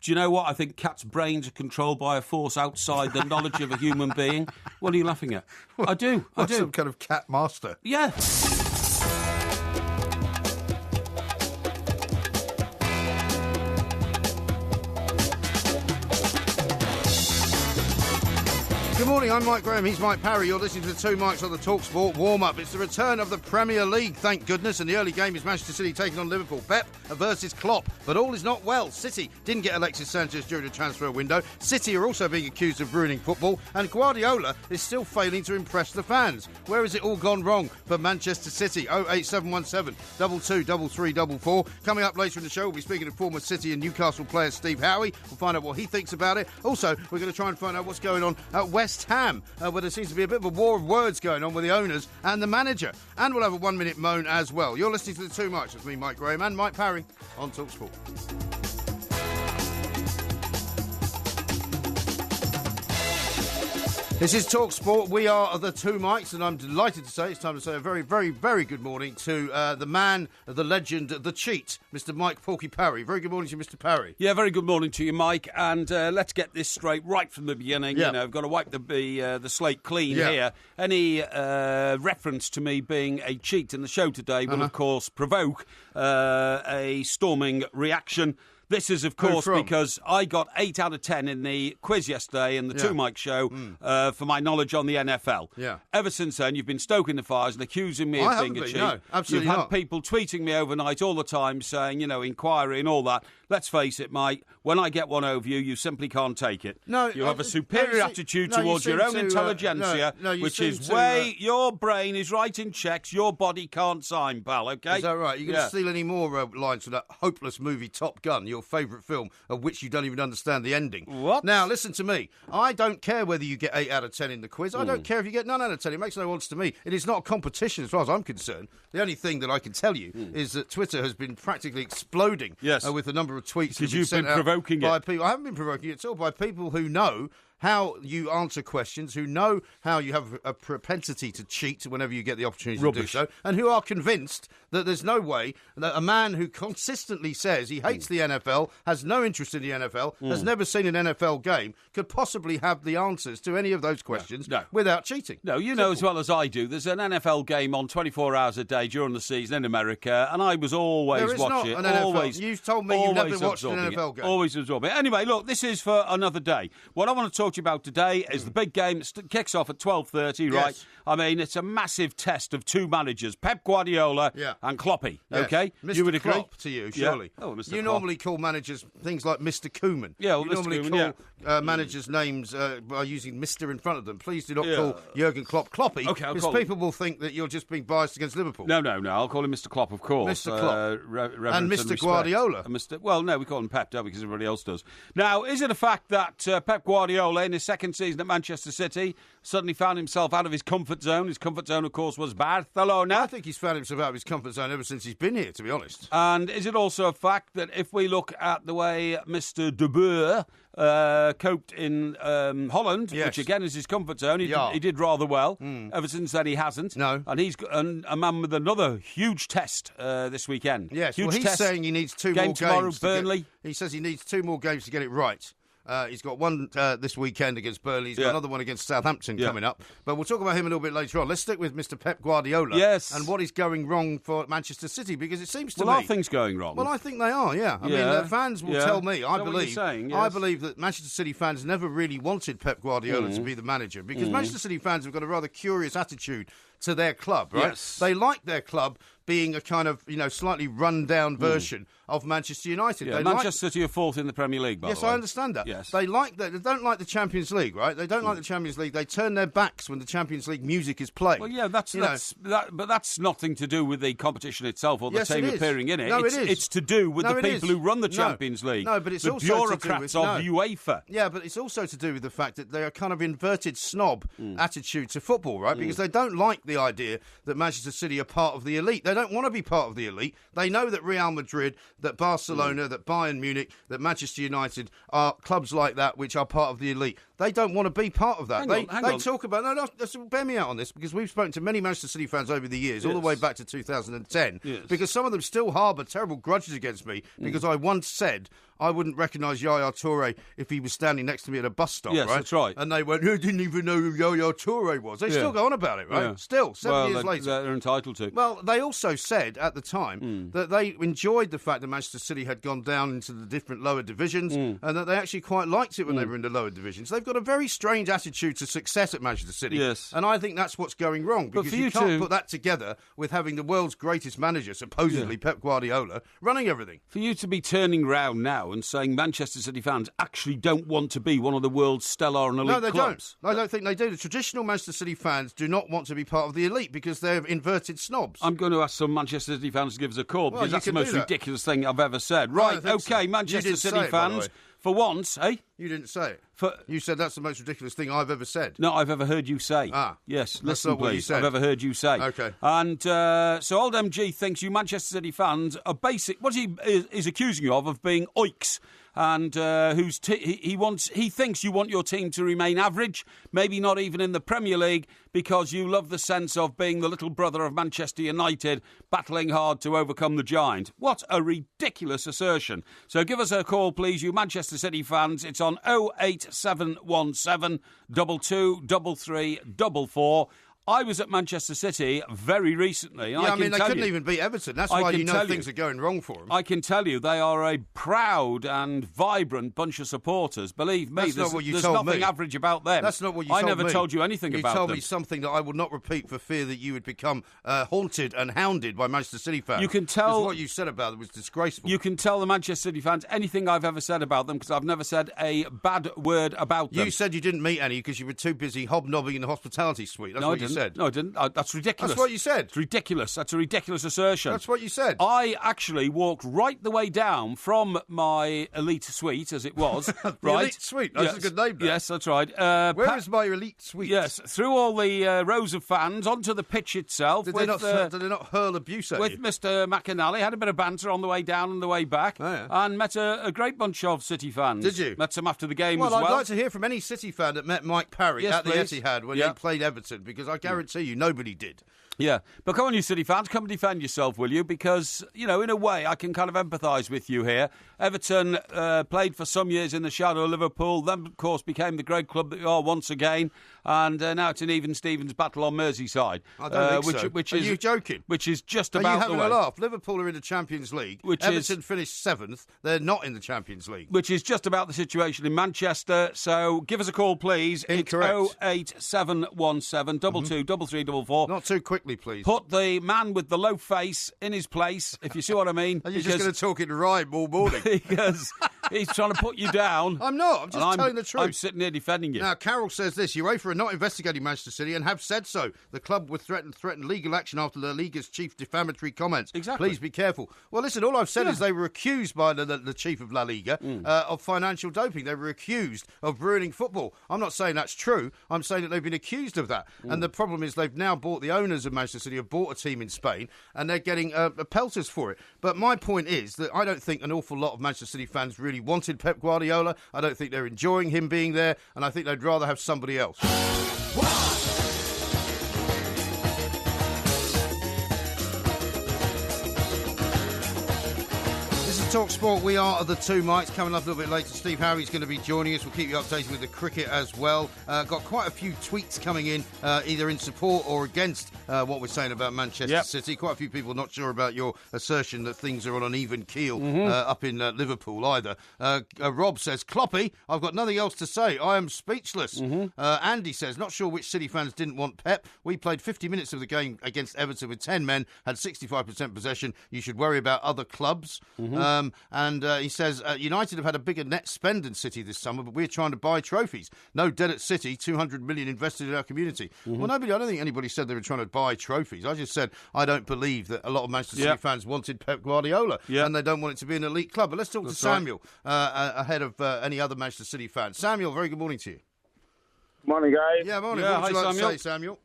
Do you know what? I think cats' brains are controlled by a force outside the knowledge of a human being. What are you laughing at? I do. Some kind of cat master. Yeah. Good morning, I'm Mike Graham, he's Mike Parry. You're listening to the Two Mikes on the TalkSport warm-up. It's the return of the Premier League, thank goodness, and the early game is Manchester City taking on Liverpool. Pep versus Klopp, but all is not well. City didn't get Alexis Sanchez during the transfer window. City are also being accused of ruining football, and Guardiola is still failing to impress the fans. Where has it all gone wrong for Manchester City? 08717 223344. Coming up later in the show, we'll be speaking to former City and Newcastle player Steve Howie. We'll find out what he thinks about it. Also, we're going to try and find out what's going on at West Ham, where there seems to be a bit of a war of words going on with the owners and the manager. And we'll have a 1 minute moan as well. You're listening to the Two Mikes with me, Mike Graham, and Mike Parry on TalkSport. This is TalkSport. We are the Two Mikes, and I'm delighted to say it's time to say a very, very, very good morning to the man, the legend, the cheat, Mr. Mike Porky Parry. Very good morning to you, Mr. Parry. Yeah, very good morning to you, Mike. And let's get this straight right from the beginning. Yeah. You know, I've got to wipe the slate clean here. Any reference to me being a cheat in the show today will, of course, provoke a storming reaction. This is, of course, because I got 8 out of 10 in the quiz yesterday in the Two Mike show for my knowledge on the NFL. Yeah. Ever since then, you've been stoking the fires and accusing me of being a cheat. No, absolutely You've had people tweeting me overnight all the time saying, inquiry and all that. Let's face it, Mike, when I get one over you, you simply can't take it. No, you have a superior attitude towards your own intelligentsia, which is your brain is writing checks your body can't sign, pal, okay? Is that right? You're going to steal any more lines from that hopeless movie Top Gun, your favourite film, of which you don't even understand the ending. What? Now, listen to me. I don't care whether you get 8 out of 10 in the quiz. I don't care if you get none out of 10. It makes no odds to me. It is not a competition as far as I'm concerned. The only thing that I can tell you is that Twitter has been practically exploding with the number of tweets that have been sent out provoking by it. people. I haven't been provoking it at all, by people who know how you answer questions, who know how you have a propensity to cheat whenever you get the opportunity to do so, and who are convinced that there's no way that a man who consistently says he hates the NFL, has no interest in the NFL, has never seen an NFL game, could possibly have the answers to any of those questions without cheating. No, you know as well as I do, there's an NFL game on 24 hours a day during the season in America, and I was always watching it. Always. You've told me you've never watched an NFL game. Always absorbing it. Anyway, look, this is for another day. What I want to talk to you about today is the big game that kicks off at 12:30, right? Yes. I mean, it's a massive test of two managers, Pep Guardiola and Kloppy, okay? Mr. You would agree? Klopp to you, surely. Yeah. Oh, Mr. You Klopp. normally call managers things like Mr. Koeman. Yeah, well, you Mr. normally Koeman, call managers' names by using Mr. in front of them. Please do not call Jurgen Klopp Kloppy, because people will think that you're just being biased against Liverpool. No, I'll call him Mr. Klopp, of course. Mr. Klopp. And Mr. Guardiola. Well, no, we call him Pep, because everybody else does. Now, is it a fact that Pep Guardiola, in his second season at Manchester City, suddenly found himself out of his comfort zone? His comfort zone, of course, was Barcelona. I think he's found himself out of his comfort zone ever since he's been here, to be honest. And is it also a fact that if we look at the way Mr. De Boer coped in Holland, which again is his comfort zone, he did rather well. Ever since then, he hasn't. No. And he's a man with another huge test this weekend. Yes, huge he's test. saying he needs two Game more tomorrow, games. Burnley. He says he needs 2 more games to get it right. He's got one this weekend against Burnley. He's got another one against Southampton coming up. But we'll talk about him a little bit later on. Let's stick with Mr. Pep Guardiola and what is going wrong for Manchester City, because it seems to me... Well, are things going wrong? Well, I think they are, I mean, the fans will tell me, I believe that Manchester City fans never really wanted Pep Guardiola to be the manager, because Manchester City fans have got a rather curious attitude to their club, right? Yes. They like their club being a kind of, slightly run-down version of Manchester United. Yeah, Manchester City are fourth in the Premier League, by the way. Yes, I understand that. Yes. They like that. They don't like the Champions League, right? They don't like the Champions League. They turn their backs when the Champions League music is played. Well, yeah, but that's nothing to do with the competition itself or the team appearing in it. No, it is. It's to do with the people who run the Champions League. No, but it's the also bureaucrats to do with, of UEFA. Yeah, but it's also to do with the fact that they are kind of inverted snob attitude to football, right? Because they don't like the idea that Manchester City are part of the elite. They don't want to be part of the elite. They know that Real Madrid, that Barcelona, that Bayern Munich, that Manchester United are clubs like that which are part of the elite. They don't want to be part of that. They talk about... No, bear me out on this, because we've spoken to many Manchester City fans over the years, all the way back to 2010, because some of them still harbour terrible grudges against me, because I once said I wouldn't recognise Yaya Toure if he was standing next to me at a bus stop, yes, right? That's right. And they went, who didn't even know who Yaya Toure was? They still go on about it, right? Yeah. Still, 7 years later. They're entitled to. Well, they also said at the time that they enjoyed the fact that Manchester City had gone down into the different lower divisions and that they actually quite liked it when they were in the lower divisions. They've got a very strange attitude to success at Manchester City. Yes. And I think that's what's going wrong, because you can't put that together with having the world's greatest manager, supposedly Pep Guardiola, running everything. For you to be turning round now and saying Manchester City fans actually don't want to be one of the world's stellar and elite clubs. No, they don't. I don't think they do. The traditional Manchester City fans do not want to be part of the elite because they're inverted snobs. I'm going to ask some Manchester City fans to give us a call, because that's the most ridiculous thing I've ever said. Right, OK, Manchester City fans, for once, eh? You didn't say it. You said that's the most ridiculous thing I've ever said. No, I've ever heard you say. Yes, listen, please. I've ever heard you say. OK. And so old MG thinks you Manchester City fans are basic. What he is accusing you of being oiks. And he thinks you want your team to remain average, maybe not even in the Premier League, because you love the sense of being the little brother of Manchester United, battling hard to overcome the giant. What a ridiculous assertion. So give us a call, please, you Manchester City fans. It's on 08717 223344. I was at Manchester City very recently. Yeah, they couldn't even beat Everton. That's why you know things are going wrong for them. I can tell you they are a proud and vibrant bunch of supporters. Believe me, there's nothing average about them. That's not what you told me. I never told you anything about them. You told me something that I will not repeat for fear that you would become haunted and hounded by Manchester City fans. You can tell... what you said about them was disgraceful. You can tell the Manchester City fans anything I've ever said about them, because I've never said a bad word about them. You said you didn't meet any because you were too busy hobnobbing in the hospitality suite. That's what you said. No, I didn't. That's ridiculous. That's what you said. It's ridiculous. That's a ridiculous assertion. That's what you said. I actually walked right the way down from my elite suite, as it was. The right? elite suite? That's a good name, though. Yes, that's right. Where is my elite suite? Yes, through all the rows of fans, onto the pitch itself. Did they not hurl abuse at you? With Mr. McAnally. Had a bit of banter on the way down and the way back. Oh, yeah. And met a great bunch of City fans. Did you? Met some after the game as well. I'd like to hear from any City fan that met Mike Parry at the Etihad when he played Everton, because I guarantee you nobody did. Yeah, but come on, you City fans, come and defend yourself, will you? Because, in a way, I can kind of empathise with you here. Everton played for some years in the shadow of Liverpool, then, of course, became the great club that you are once again, and now it's an even Stevens battle on Merseyside. I don't think so. Are you joking? Which is just about the way. Are you having a laugh? Liverpool are in the Champions League. Everton finished 7th. They're not in the Champions League. Which is just about the situation in Manchester. So give us a call, please. Incorrect. It's 08717 223344. Not too quickly, please. Put the man with the low face in his place, if you see what I mean. Are you just going to talk in rhyme all morning? Because he's trying to put you down. I'm not. I'm just telling the truth. I'm sitting here defending you. Now, Carol says this. UEFA are not investigating Manchester City and have said so. The club would threaten legal action after La Liga's chief defamatory comments. Exactly. Please be careful. Well, listen, all I've said is they were accused by the chief of La Liga of financial doping. They were accused of ruining football. I'm not saying that's true. I'm saying that they've been accused of that. And the problem is they've now bought, the owners of Manchester City have bought a team in Spain, and they're getting pelters for it. But my point is that I don't think an awful lot of Manchester City fans really wanted Pep Guardiola. I don't think they're enjoying him being there, and I think they'd rather have somebody else. Talk Sport, we are the two mics. Coming up a little bit later, Steve Harry's going to be joining us. We'll keep you updated with the cricket as well. Got quite a few tweets coming in, either in support or against what we're saying about Manchester City. Quite a few people not sure about your assertion that things are on an even keel up in Liverpool either. Rob says, Kloppy, I've got nothing else to say. I am speechless. Andy says, not sure which City fans didn't want Pep. We played 50 minutes of the game against Everton with 10 men, had 65% possession. You should worry about other clubs. And he says, United have had a bigger net spend than City this summer, but we're trying to buy trophies. No debt at City, 200 million invested in our community. Well, I don't think anybody said they were trying to buy trophies. I just said I don't believe that a lot of Manchester City fans wanted Pep Guardiola, and they don't want it to be an elite club. But let's talk to Samuel ahead of any other Manchester City fans. Samuel, very good morning to you. Morning, guys. Yeah, morning. Yeah, what would you like Samuel. to say, Samuel?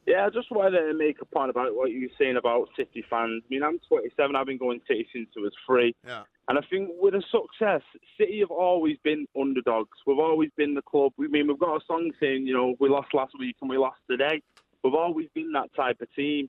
Yeah, I just wanted to make a point about what you were saying about City fans. I mean, I'm 27. I've been going City since it was free. Yeah. And I think with a success, City have always been underdogs. We've always been the club. I mean, we've got a song saying, we lost last week and we lost today. We've always been that type of team.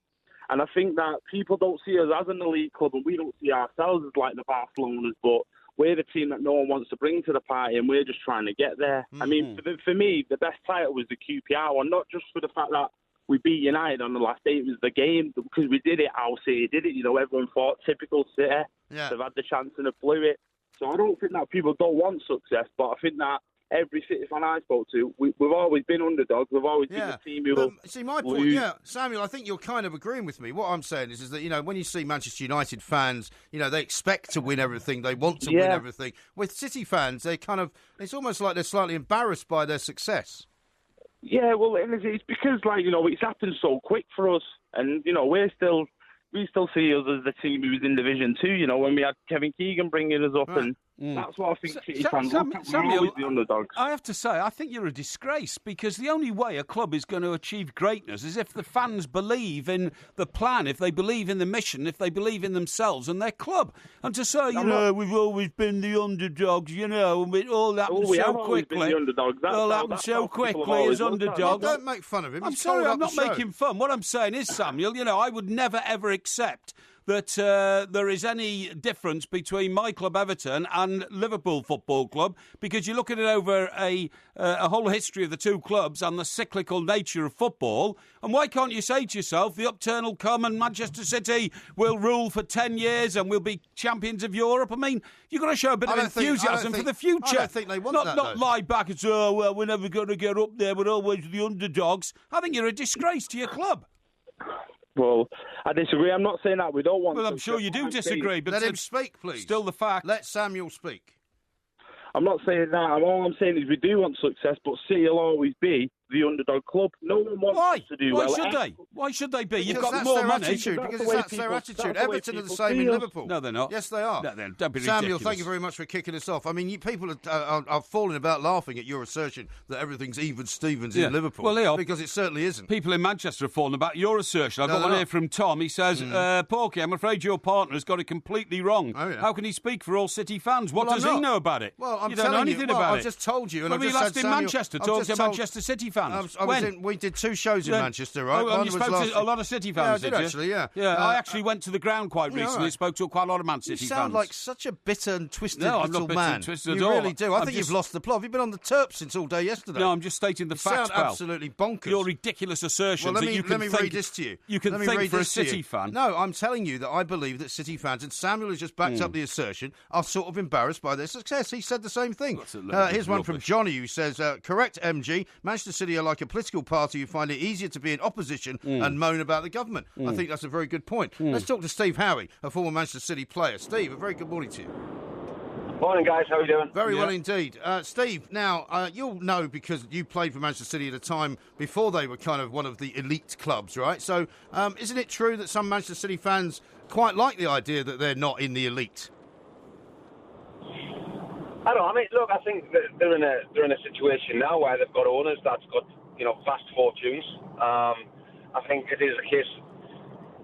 And I think that people don't see us as an elite club, and we don't see ourselves as like the Barcelonas, but we're the team that no one wants to bring to the party, and we're just trying to get there. I mean, for me, the best title was the QPR one, not just for the fact that we beat United on the last day. It was the game, because we did it how City did it. You know, everyone thought, typical City. Yeah. They've had the chance and they've blew it. So I don't think that people don't want success, but I think that every City fan I spoke to, we've always been underdogs. We've always been the team who will see, my point, lose. Samuel, I think you're kind of agreeing with me. What I'm saying is that, you know, when you see Manchester United fans, you know, they expect to win everything. They want to win everything. With City fans, they kind of, it's almost like they're slightly embarrassed by their success. Yeah, well, it's because, like, you know, it's happened so quick for us. And, you know, we still see us as the team who was in Division 2, you know, when we had Kevin Keegan bringing us up. Right. And that's what I think City fans look at. We're always the underdogs. I have to say, I think you're a disgrace, because the only way a club is going to achieve greatness is if the fans believe in the plan, if they believe in the mission, if they believe in themselves and their club. And to say, we've always been the underdogs, you know, it all happened so quickly. All happened so quickly as underdogs. Don't make fun of him. I'm sorry, I'm not making fun. What I'm saying is, Samuel, you know, I would never, ever accept that there is any difference between my club, Everton, and Liverpool Football Club, because you look at it over a whole history of the two clubs and the cyclical nature of football. And why can't you say to yourself, the upturn will come and Manchester City will rule for 10 years and we'll be champions of Europe? I mean, you've got to show a bit of enthusiasm for the future. I don't think they want that, Not lie back and say, oh, well, we're never going to get up there, we're always the underdogs. I think you're a disgrace to your club. Well, I disagree. I'm not saying that we don't want. Well, I'm sure you do disagree, but let him speak, please. Still the fact. Let Samuel speak. I'm not saying that. All I'm saying is we do want success, but City will always be the underdog club. No one wants to do well. Why should they? Why should they be? You've got more money. Because that's their attitude. Everton are the same in Liverpool. No, they're not. Yes, they are. No, then don't be Samuel, ridiculous. thank you very much for kicking us off. I mean, people are falling about laughing at your assertion that everything's even Stevens in Liverpool. Well, they are. Because it certainly isn't. People in Manchester are falling about your assertion. I've got one here from Tom. He says, Porky, I'm afraid your partner's got it completely wrong. Oh, yeah. How can he speak for all City fans? What does he know about it? Well, I'm you don't know anything about it. I've just told you. And when were you last in Manchester talking to Manchester City fans? We did 2 shows in Manchester, right? Oh, you spoke to a lot of City fans, did you? Actually, yeah. I actually went to the ground quite recently. Spoke to quite a lot of Man City fans. You sound like such a bitter and twisted little man. I'm not bitter and twisted at all. You really do. I think you've lost the plot. Have you been on the Terps since all day yesterday? No, I'm just stating the facts, pal. Absolutely bonkers. Your ridiculous assertions that you can let me think, read this to you. You can think for a City fan. No, I'm telling you that I believe that City fans, and Samuel has just backed up the assertion, are sort of embarrassed by their success. He said the same thing. Here's one from Johnny who says, correct, MG, Manchester City are like a political party who find it easier to be in opposition and moan about the government. I think that's a very good point. Let's talk to Steve Howie, a former Manchester City player. Steve, a very good morning to you. Morning, guys. How are you doing? Very well indeed. Steve, now, you'll know because you played for Manchester City at a time before they were kind of one of the elite clubs, right? So isn't it true that some Manchester City fans quite like the idea that they're not in the elite? I don't know. I mean, look, I think that they're in a situation now where they've got owners that's got, vast fortunes. I think it is a case.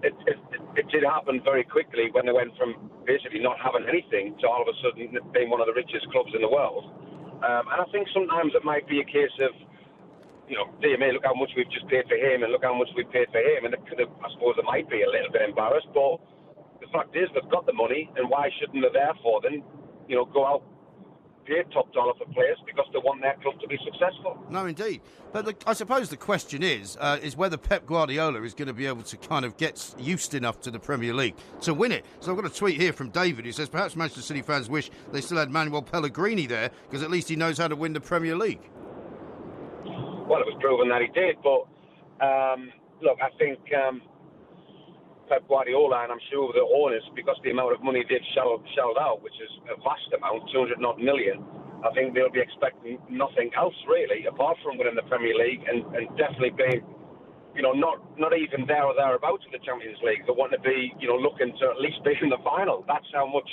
It did happen very quickly when they went from basically not having anything to all of a sudden being one of the richest clubs in the world. And I think sometimes it might be a case of, dear me, look how much we've just paid for him and look how much we've paid for him. And I suppose they might be a little bit embarrassed. But the fact is they've got the money, and why shouldn't they therefore then, go out, pay top dollar for players because they want their club to be successful. No, indeed. But I suppose the question is whether Pep Guardiola is going to be able to kind of get used enough to the Premier League to win it. So I've got a tweet here from David who says, perhaps Manchester City fans wish they still had Manuel Pellegrini there because at least he knows how to win the Premier League. Well, it was proven that he did, but look, I think Pep Guardiola, and I'm sure the owners, because the amount of money they've shelled out, which is a vast amount, 200 million, I think they'll be expecting nothing else really, apart from winning the Premier League and definitely being, not even there or thereabouts in the Champions League. They want to be, looking to at least be in the final. That's how much,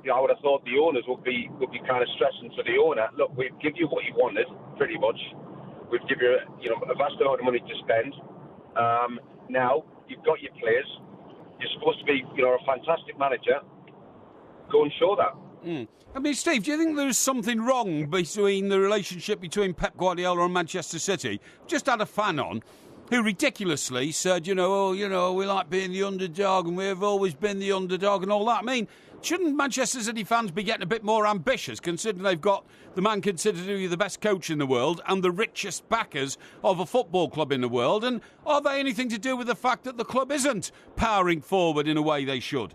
I would have thought the owners would be kind of stressing to the owner. Look, we'll give you what you wanted, pretty much. We'll give you, a vast amount of money to spend. Now, you've got your players. You're supposed to be, a fantastic manager. Go and show that. I mean, Steve, do you think there's something wrong between the relationship between Pep Guardiola and Manchester City? Just had a fan on who ridiculously said, we like being the underdog and we've always been the underdog and all that. I mean, shouldn't Manchester City fans be getting a bit more ambitious, considering they've got the man considered to be the best coach in the world and the richest backers of a football club in the world? And are they anything to do with the fact that the club isn't powering forward in a way they should?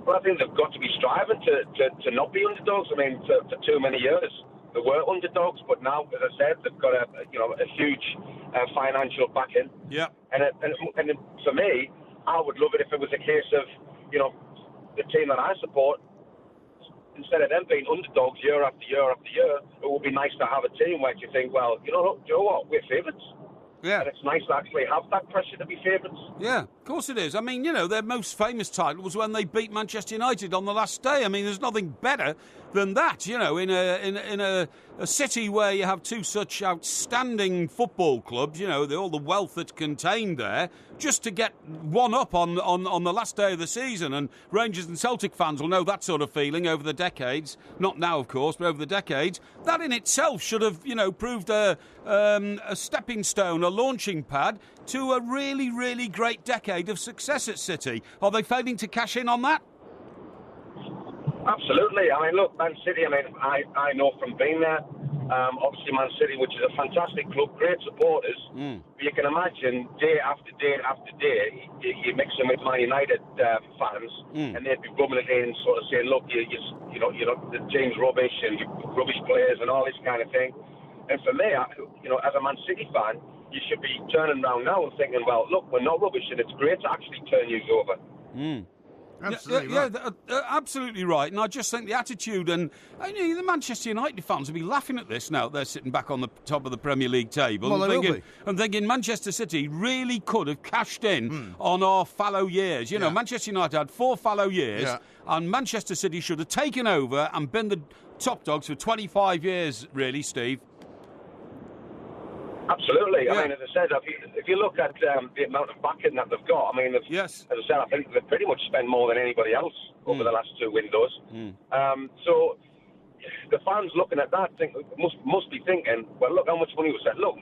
Well, I think they've got to be striving to not be underdogs. I mean, for too many years they were underdogs, but now, as I said, they've got a huge financial backing. Yeah. And for me, I would love it if it was a case of, the team that I support, instead of them being underdogs year after year after year, it would be nice to have a team where you think, well, do you know what, we're favourites. Yeah. And it's nice to actually have that pressure to be favourites. Yeah, of course it is. I mean, their most famous title was when they beat Manchester United on the last day. I mean, there's nothing better than that, in a city where you have two such outstanding football clubs, all the wealth that's contained there, just to get one up on the last day of the season. And Rangers and Celtic fans will know that sort of feeling over the decades. Not now, of course, but over the decades. That in itself should have, proved a stepping stone, a launching pad to a really, really great decade of success at City. Are they failing to cash in on that? Absolutely. I mean, look, Man City, I know from being there, obviously Man City, which is a fantastic club, great supporters. But you can imagine day after day after day, you mix them with Man United fans, and they'd be rubbing it in, sort of saying, look, the team's rubbish and you rubbish players and all this kind of thing. And for me, as a Man City fan, you should be turning around now and thinking, well, look, we're not rubbish, and it's great to actually turn you over. Absolutely right. Absolutely right. And I just think the attitude, and the Manchester United fans will be laughing at this now. They're sitting back on the top of the Premier League table. Well, I'm thinking Manchester City really could have cashed in on our fallow years. Manchester United had 4 fallow years, and Manchester City should have taken over and been the top dogs for 25 years, really, Steve. Absolutely. I mean, as I said, if you look at the amount of backing that they've got, yes. As I said, I think they've pretty much spent more than anybody else over the last 2 windows. So the fans looking at that must be thinking, well, look how much money was spent. Look,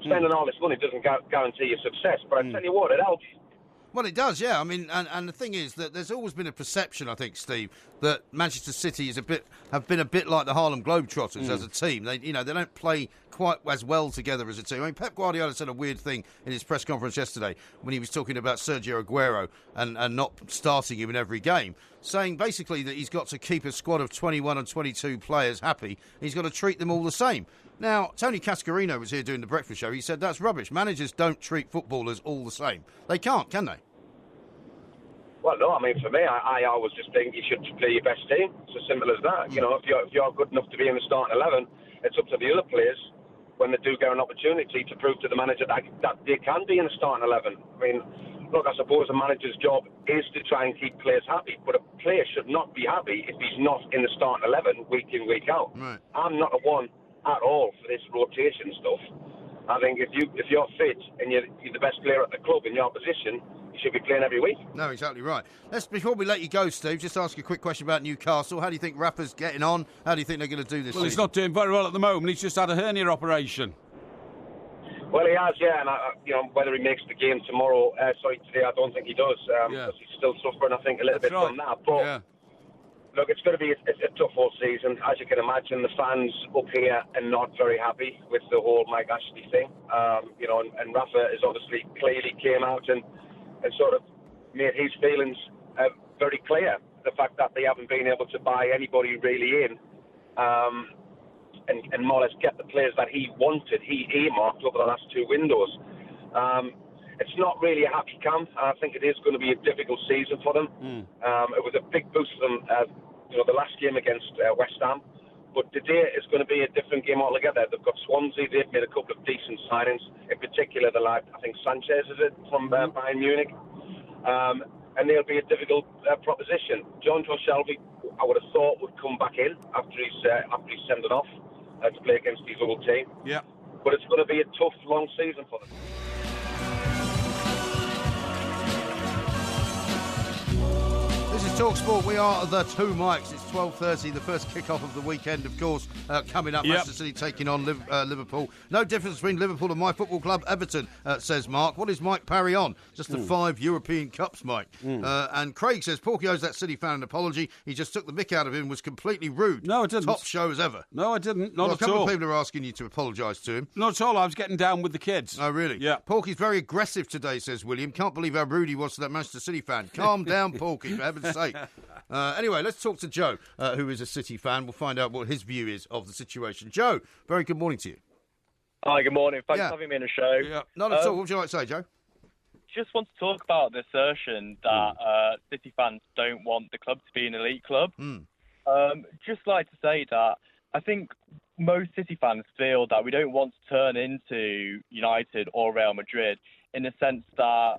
spending all this money doesn't guarantee you success, but I tell you what, it helps. Well, it does, yeah. I mean, and the thing is that there's always been a perception, I think, Steve, that Manchester City have been a bit like the Harlem Globetrotters as a team. They don't play quite as well together as a team. I mean, Pep Guardiola said a weird thing in his press conference yesterday when he was talking about Sergio Aguero and not starting him in every game, saying basically that he's got to keep a squad of 21 and 22 players happy. He's got to treat them all the same. Now, Tony Cascarino was here doing the breakfast show. He said that's rubbish. Managers don't treat footballers all the same. They can't, can they? Well, no, I mean, for me, I always just think you should play your best team. It's as simple as that. If you're good enough to be in the starting 11, it's up to the other players when they do get an opportunity to prove to the manager that they can be in the starting 11. I mean, look, I suppose a manager's job is to try and keep players happy, but a player should not be happy if he's not in the starting 11 week in, week out. Right. I'm not the one at all for this rotation stuff. I think if you're fit and you're the best player at the club in your position, you should be playing every week. No, exactly right. Before we let you go, Steve, just ask you a quick question about Newcastle. How do you think Rafa's getting on? How do you think they're going to do this season? He's not doing very well at the moment. He's just had a hernia operation. Well, he has, yeah, and whether he makes the game today, I don't think he does. Because he's still suffering, I think, a little bit from that. But look, it's going to be a tough whole season. As you can imagine, the fans up here are not very happy with the whole Mike Ashley thing. And Rafa has obviously clearly came out and sort of made his feelings very clear. The fact that they haven't been able to buy anybody really in and more or less get the players that he wanted, he earmarked over the last 2 windows. It's not really a happy camp. I think it is going to be a difficult season for them. It was a big boost for them, the last game against West Ham. But today is going to be a different game altogether. They've got Swansea. They've made a couple of decent signings. In particular, the lad, I think Sanchez is it, from Bayern Munich. And they'll be a difficult proposition. John Shelby, I would have thought, would come back in after he's sent it off to play against his old team. Yeah. But it's going to be a tough, long season for them. This is TalkSport. We are the two mics. It's 12:30, the first kick-off of the weekend, of course, coming up. Manchester City taking on Liverpool. No difference between Liverpool and my football club, Everton, says Mark. What is Mike Parry on? Just the 5 European Cups, Mike. And Craig says, Porky owes that City fan an apology. He just took the mick out of him, was completely rude. No, I didn't. Top show as ever. No, I didn't. Not well, at all. A couple of people are asking you to apologise to him. Not at all. I was getting down with the kids. Oh, really? Yeah. Porky's very aggressive today, says William. Can't believe how rude he was to that Manchester City fan. Calm down, Porky, for heaven's sake. Anyway, let's talk to Joe, who is a City fan. We'll find out what his view is of the situation. Joe, very good morning to you. Hi, good morning. Thanks for having me on the show. Yeah. Not at all. What would you like to say, Joe? Just want to talk about the assertion that City fans don't want the club to be an elite club. Just like to say that I think most City fans feel that we don't want to turn into United or Real Madrid in the sense that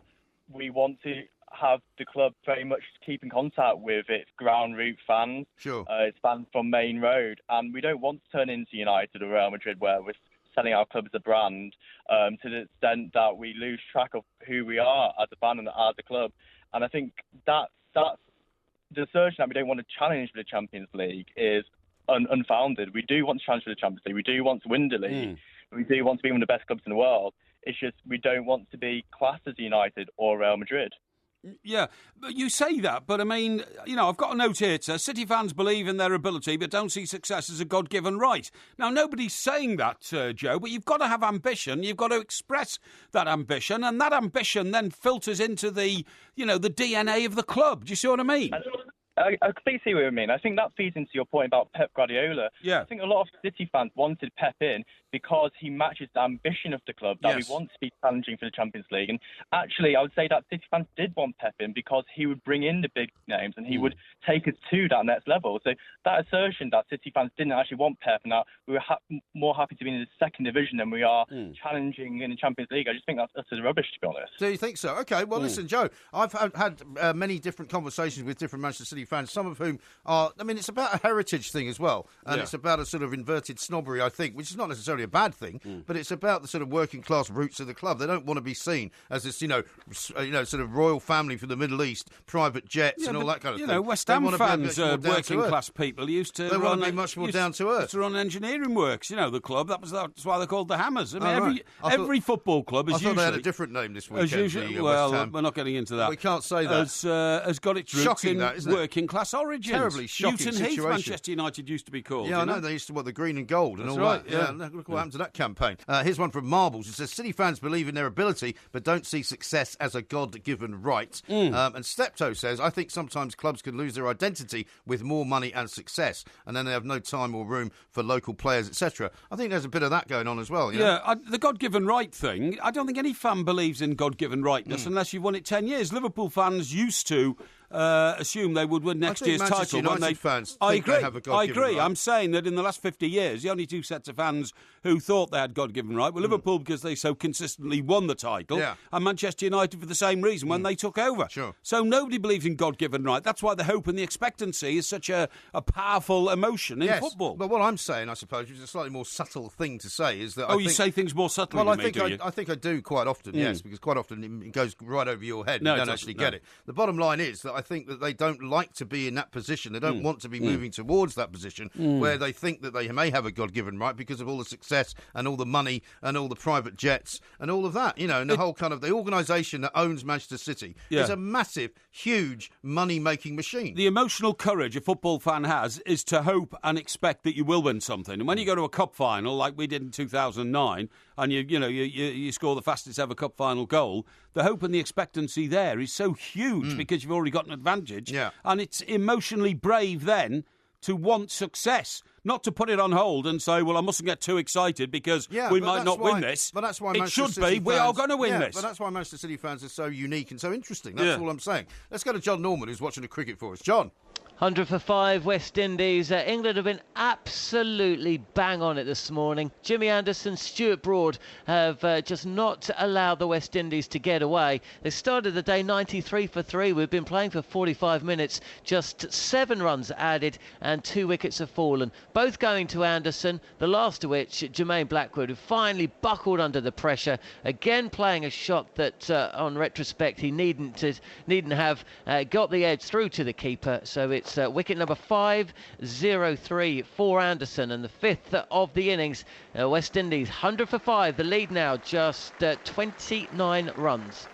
we want to have the club very much keep in contact with its ground root fans, its fans from Main Road, and we don't want to turn into United or Real Madrid where we're selling our club as a brand to the extent that we lose track of who we are as a fan and as a club. And I think that's the assertion that we don't want to challenge for the Champions League is unfounded. We do want to challenge for the Champions League. We do want to win the league. We do want to be one of the best clubs in the world. It's just we don't want to be classed as United or Real Madrid. Yeah, but you say that, but I mean, I've got a note here. City fans believe in their ability, but don't see success as a God-given right. Now, nobody's saying that, Joe, but you've got to have ambition. You've got to express that ambition, and that ambition then filters into the DNA of the club. Do you see what I mean? I completely see what you mean. I think that feeds into your point about Pep Guardiola. Yeah. I think a lot of City fans wanted Pep in because he matches the ambition of the club, that we want to be challenging for the Champions League. And actually, I would say that City fans did want Pep in because he would bring in the big names and he would take us to that next level. So that assertion that City fans didn't actually want Pep and that we were more happy to be in the second division than we are challenging in the Champions League, I just think that's utter rubbish, to be honest. Do you think so? OK, well, listen, Joe, I've had many different conversations with different Manchester City fans, some of whom are, I mean, it's about a heritage thing as well, and it's about a sort of inverted snobbery, I think, which is not necessarily a bad thing, but it's about the sort of working class roots of the club. They don't want to be seen as this, sort of royal family from the Middle East, private jets and all that kind of thing. West Ham fans, working class people, used to they want to be much more down to earth. To run engineering works, the club. That's why they're called the Hammers. I mean, every football club is usually. I thought they had a different name this weekend. As usual, well, we're not getting into that. We can't say that. Has got its roots in working class origins. Terribly shocking Newton situation. Heath, Manchester United used to be called. Yeah, I know. They used to want the green and gold and all that. Yeah, look what happened to that campaign. Here's one from Marbles. It says, City fans believe in their ability but don't see success as a God-given right. And Steptoe says, I think sometimes clubs can lose their identity with more money and success, and then they have no time or room for local players, etc. I think there's a bit of that going on as well. The God-given right thing, I don't think any fan believes in God-given rightness unless you've won it 10 years. Liverpool fans used to assume they would win next year's title. I agree. I'm saying that in the last 50 years, the only two sets of fans who thought they had God-given right were Liverpool because they so consistently won the title, and Manchester United for the same reason when they took over. So nobody believes in God-given right. That's why the hope and the expectancy is such a powerful emotion in football. But what I'm saying, I suppose, which is a slightly more subtle thing to say, is that you say things more subtly than me, do you? I think I do quite often, yes, because quite often it goes right over your head and you don't actually get it. The bottom line is that I think that they don't like to be in that position. They don't want to be moving towards that position where they think that they may have a God-given right because of all the success and all the money and all the private jets and all of that, and the whole kind of the organisation that owns Manchester City is a massive, huge money-making machine. The emotional courage a football fan has is to hope and expect that you will win something. And when you go to a cup final like we did in 2009 and you score the fastest ever cup final goal, the hope and the expectancy there is so huge because you've already got an advantage. And it's emotionally brave then to want success, not to put it on hold and say, well, I mustn't get too excited because we might not win this. But that's why it should be. We are going to win this. But that's why Manchester City fans are so unique and so interesting. That's all I'm saying. Let's go to John Norman, who's watching the cricket for us. John. 100 for 5, West Indies. England have been absolutely bang on it this morning. Jimmy Anderson, Stuart Broad have just not allowed the West Indies to get away. They started the day 93 for 3. We've been playing for 45 minutes. Just 7 runs added and 2 wickets have fallen. Both going to Anderson, the last of which, Jermaine Blackwood, who finally buckled under the pressure. Again playing a shot that, on retrospect, he needn't have got the edge through to the keeper. So it's wicket number 5-0-3 for Anderson, and the 5th of the innings. West Indies 100 for 5. The lead now just 29 runs.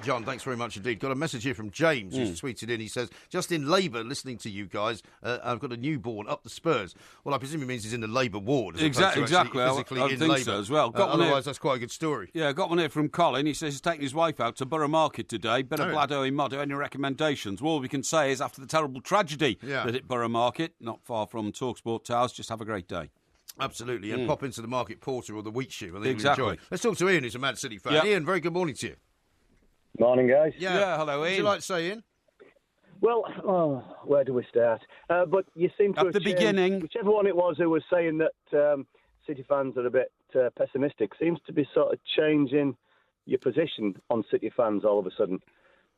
John, thanks very much indeed. Got a message here from James, who's tweeted in. He says, just in Labour, listening to you guys, I've got a newborn up the Spurs. Well, I presume it means he's in the Labour ward. Exactly. Physically I in think Labour. so as well. Otherwise, that's quite a good story. Yeah, got one here from Colin. He says he's taking his wife out to Borough Market today. Bit of Bladdo in Moddo. Any recommendations? Well, all we can say is after the terrible tragedy that hit Borough Market, not far from TalkSport Towers, just have a great day. Absolutely, and pop into the Market Porter or the Wheat Shoe. I think exactly. You'll enjoy. Let's talk to Ian, who's a Man City fan. Yep. Ian, very good morning to you. Morning, guys. Yeah, hello, Ian. What would you like to say, Ian? Well, where do we start? But you seem to at have the changed, beginning. whichever one it was who was saying that City fans are a bit pessimistic, seems to be sort of changing your position on City fans all of a sudden.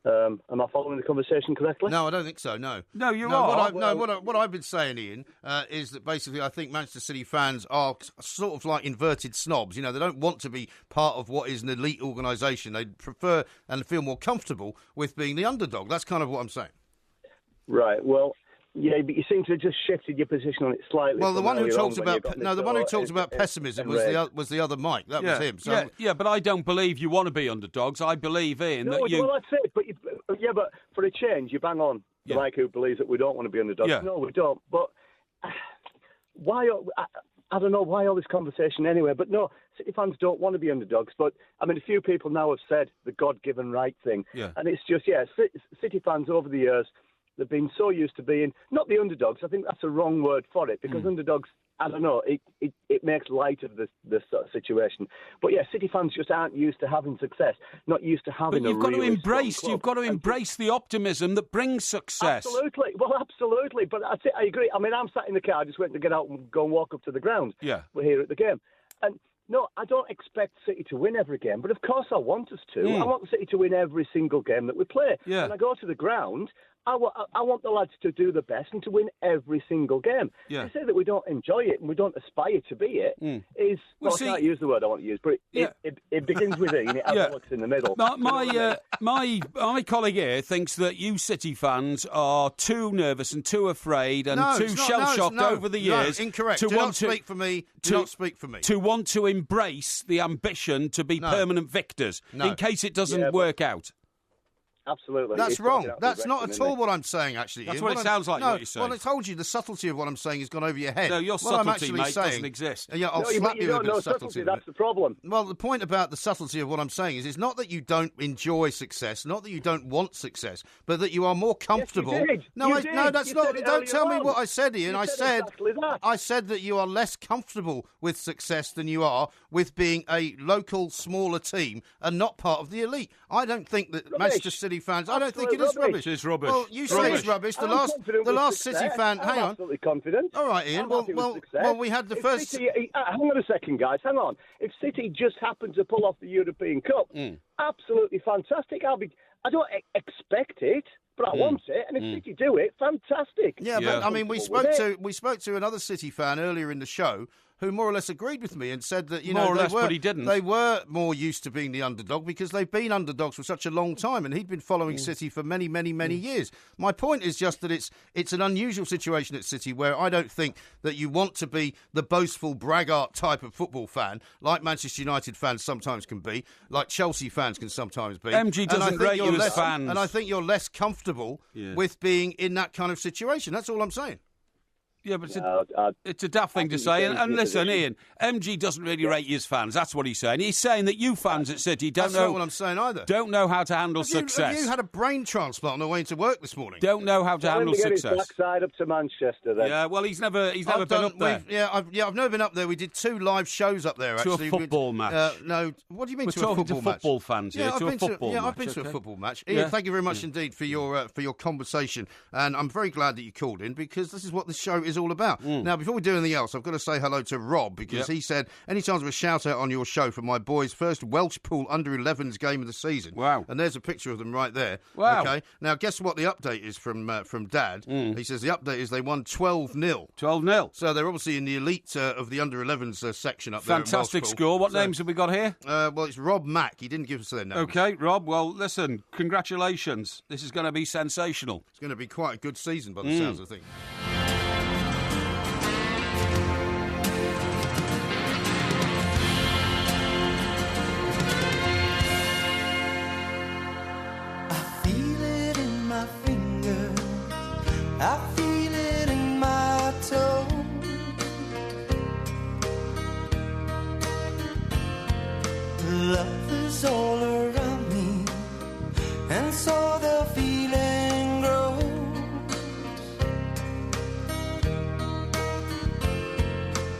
Am I following the conversation correctly? No, I don't think so, no. No, you are. What I've been saying, Ian, is that basically I think Manchester City fans are sort of like inverted snobs. You know, they don't want to be part of what is an elite organisation. They prefer and feel more comfortable with being the underdog. That's kind of what I'm saying. Right, well... Yeah, but you seem to have just shifted your position on it slightly. Well, the one who talks about pessimism was the other Mike. That was him. So. Yeah, but I don't believe you want to be underdogs. I believe in that you. Well, that's it. But but for a change, you bang on the Mike who believes that we don't want to be underdogs. Yeah. No, we don't. But why? I don't know why all this conversation anyway. But no, City fans don't want to be underdogs. But I mean, a few people now have said the God-given right thing, and it's just City fans over the years. They've been so used to being, not the underdogs, I think that's a wrong word for it, because underdogs, I don't know, it makes light of this sort of situation. But yeah, City fans just aren't used to having success, not used to having But you've got to embrace the optimism that brings success. Absolutely, well, absolutely, but I agree. I mean, I'm sat in the car, I just went to get out and go and walk up to the ground. Yeah. We're here at the game. And no, I don't expect City to win every game, but of course I want us to. I want City to win every single game that we play. Yeah. When I go to the ground, I want the lads to do the best and to win every single game. Yeah. To say that we don't enjoy it and we don't aspire to be it is... Well, I can't use the word I want to use, but it begins with E and it has Alex in the middle. My colleague here thinks that you City fans are too nervous and too afraid and too shell-shocked over the years. No, incorrect. Do not speak for me. Do not speak for me. To want to embrace the ambition to be permanent victors in case it doesn't work out. Absolutely. That's wrong. That's not at all what I'm saying, actually. That's Ian. what it sounds like, what you're saying. Well, I told you the subtlety of what I'm saying has gone over your head. No, your subtlety, mate, doesn't exist. Yeah, I'll slap you with a bit of subtlety. That's the problem. Well, the point about the subtlety of what I'm saying is it's not that you don't enjoy success, not that you don't want success, but that you are more comfortable. Yes, you did. No, that's not. Don't tell me what I said, Ian. I said exactly that you are less comfortable with success than you are with being a local, smaller team and not part of the elite. I don't think that Manchester City fans. I don't think it is rubbish. It's rubbish. Well, you say it's rubbish. The last City fan. Hang on. Absolutely confident. All right, Ian. Well, we had the first. City, hang on a second, guys. Hang on. If City just happened to pull off the European Cup, absolutely fantastic. I don't expect it, but I want it. And if City do it, fantastic. Yeah, but I mean, we spoke to another City fan earlier in the show who more or less agreed with me and said that but he didn't. They were more used to being the underdog because they've been underdogs for such a long time, and he'd been following City for many, many, many years. My point is just that it's an unusual situation at City where I don't think that you want to be the boastful braggart type of football fan like Manchester United fans sometimes can be, like Chelsea fans can sometimes be. MG doesn't rate you as fans. And I think you're less comfortable with being in that kind of situation. That's all I'm saying. Yeah, but it's a daft thing to say. And listen, Ian, MG doesn't really rate his fans. That's what he's saying. He's saying that you fans at City That's not what I'm saying either. Don't know how to handle success. Have you had a brain transplant on the way to work this morning? Don't know how to handle success. Get his backside up to Manchester then. Yeah, well, he's never been up there. I've never been up there. We did 2 live shows up there, actually. To a football match. No, what do you mean We're to a football match? talking to football fans here, to a football match. I've been to a football match. Ian, thank you very much indeed for your conversation. And I'm very glad that you called in, because this is what the show is all about. Now, before we do anything else, I've got to say hello to Rob, because he said, any chance of a shout-out on your show for my boys' first Welsh Pool under-11s game of the season. Wow. And there's a picture of them right there. Wow. Okay. Now, guess what the update is from Dad? He says the update is they won 12-0. 12-0. So they're obviously in the elite of the under-11s section up there. Fantastic score. What names have we got here? Well, it's Rob Mack. He didn't give us their names. Okay, Rob. Well, listen, congratulations. This is going to be sensational. It's going to be quite a good season by the sounds of things. I feel it in my toe. Love is all around me, and so the feeling grows.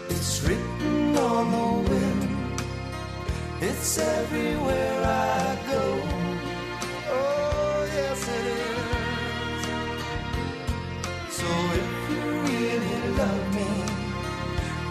It's written on the wind, it's everywhere I go. Oh, yes it is. So if you really love me,